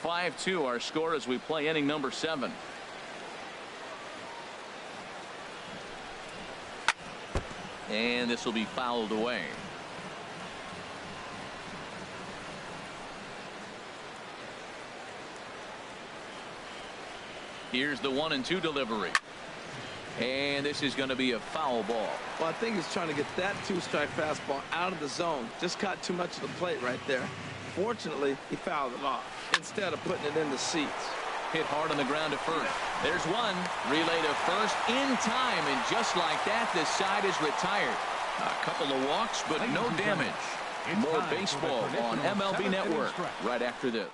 5-2 our score as we play inning number 7. And this will be fouled away. Here's the 1-2 delivery. And this is going to be a foul ball. Well, I think he's trying to get that 2-strike fastball out of the zone. Just caught too much of the plate right there. Fortunately, he fouled it off instead of putting it in the seats. Hit hard on the ground to first. There's one. Relay to first in time, and just like that, this side is retired. A couple of walks, but no damage. More baseball on MLB Network right after this.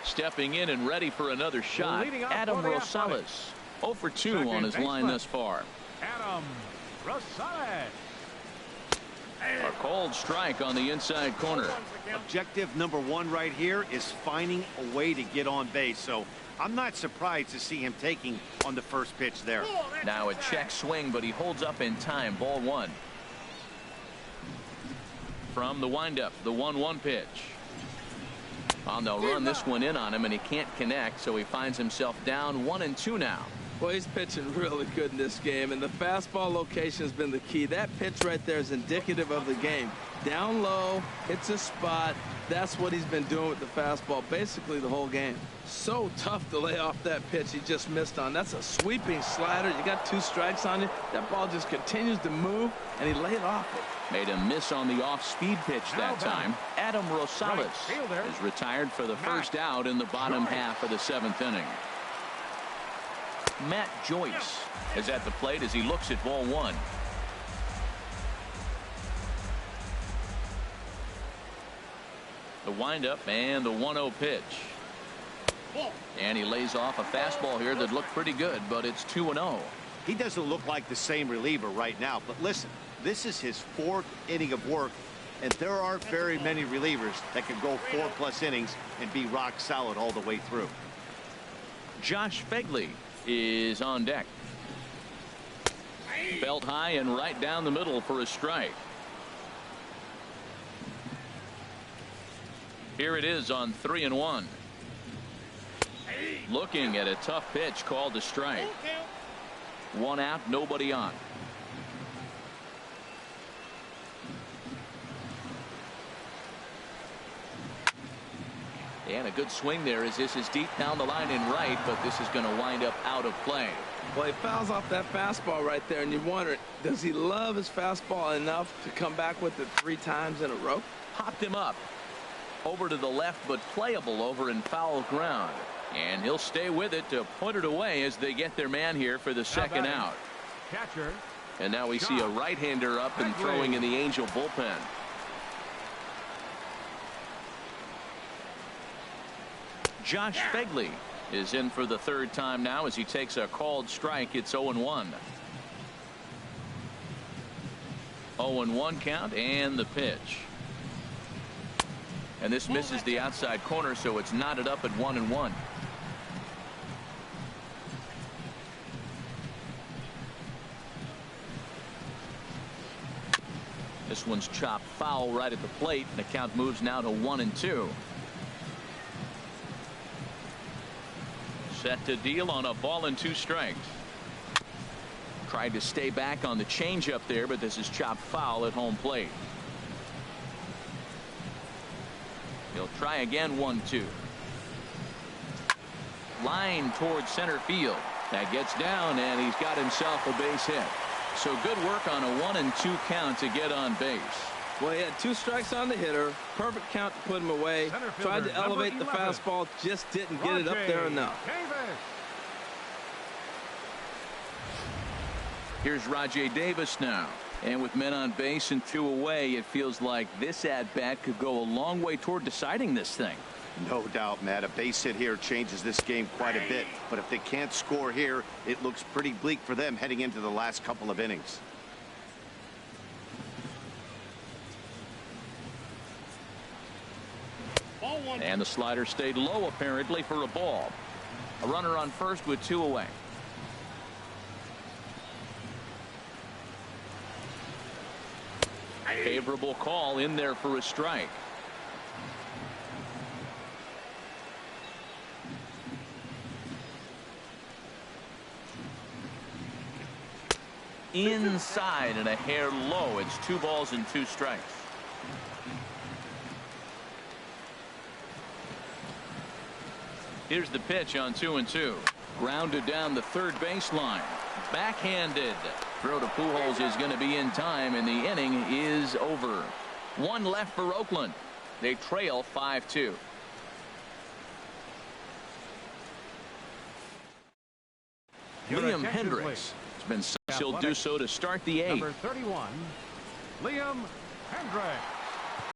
Stepping in and ready for another shot, Adam Rosales. 0 for 2 on his line thus far. Adam Rosales. A called strike on the inside corner. Objective number 1 right here is finding a way to get on base. So I'm not surprised to see him taking on the first pitch there. Now a check swing, but he holds up in time. Ball 1. From the windup, the 1-1 pitch. They'll run this one in on him, and he can't connect, so he finds himself down 1-2 now. Well, he's pitching really good in this game, and the fastball location has been the key. That pitch right there is indicative of the game. Down low, hits a spot. That's what he's been doing with the fastball basically the whole game. So tough to lay off that pitch he just missed on. That's a sweeping slider. You got 2 strikes on you. That ball just continues to move, and he laid off it. Made a miss on the off-speed pitch that time. Adam Rosales is retired for the first out in the bottom half of the 7th inning. Matt Joyce is at the plate as he looks at ball 1. The windup and the 1-0 pitch. And he lays off a fastball here that looked pretty good, but it's 2-0. He doesn't look like the same reliever right now, but listen, this is his 4th inning of work, and there aren't very many relievers that can go 4+ innings and be rock solid all the way through. Josh Fegley is on deck. Belt high and right down the middle for a strike. Here it is on 3-1. Looking at a tough pitch called a strike. 1 out, nobody on. And a good swing there as this is deep down the line in right, but this is going to wind up out of play. Well, he fouls off that fastball right there, and you wonder, does he love his fastball enough to come back with it 3 times in a row? Popped him up over to the left, but playable over in foul ground. And he'll stay with it to put it away as they get their man here for the 2nd out. Catcher. And now we see a right-hander up and throwing in the Angel bullpen. Josh Fegley is in for the 3rd time now as he takes a called strike. It's 0-1. 0-1 count and the pitch. And this misses the outside corner, so it's knotted up at 1-1. This one's chopped foul right at the plate, and the count moves now to 1-2. Set to deal on a ball and 2 strikes. Tried to stay back on the changeup there, but this is chopped foul at home plate. He'll try again. 1-2. Line towards center field. That gets down, and he's got himself a base hit. So good work on a 1-2 count to get on base. Well, he had 2 strikes on the hitter. Perfect count to put him away. Tried to elevate the fastball, just didn't get it up there enough. Here's Rajay Davis now. And with men on base and 2 away, it feels like this at-bat could go a long way toward deciding this thing. No doubt, Matt. A base hit here changes this game quite a bit. But if they can't score here, it looks pretty bleak for them heading into the last couple of innings. And the slider stayed low, apparently, for a ball. A runner on first with 2 away. Favorable call in there for a strike. Inside and a hair low. It's 2 balls and 2 strikes. Here's the pitch on 2-2. Grounded down the third baseline. Backhanded. Throw to Pujols is going to be in time, and the inning is over. 1 left for Oakland. They trail 5-2. Liam Hendricks has been such he'll do so to start the 8th. Number 31, Liam Hendricks.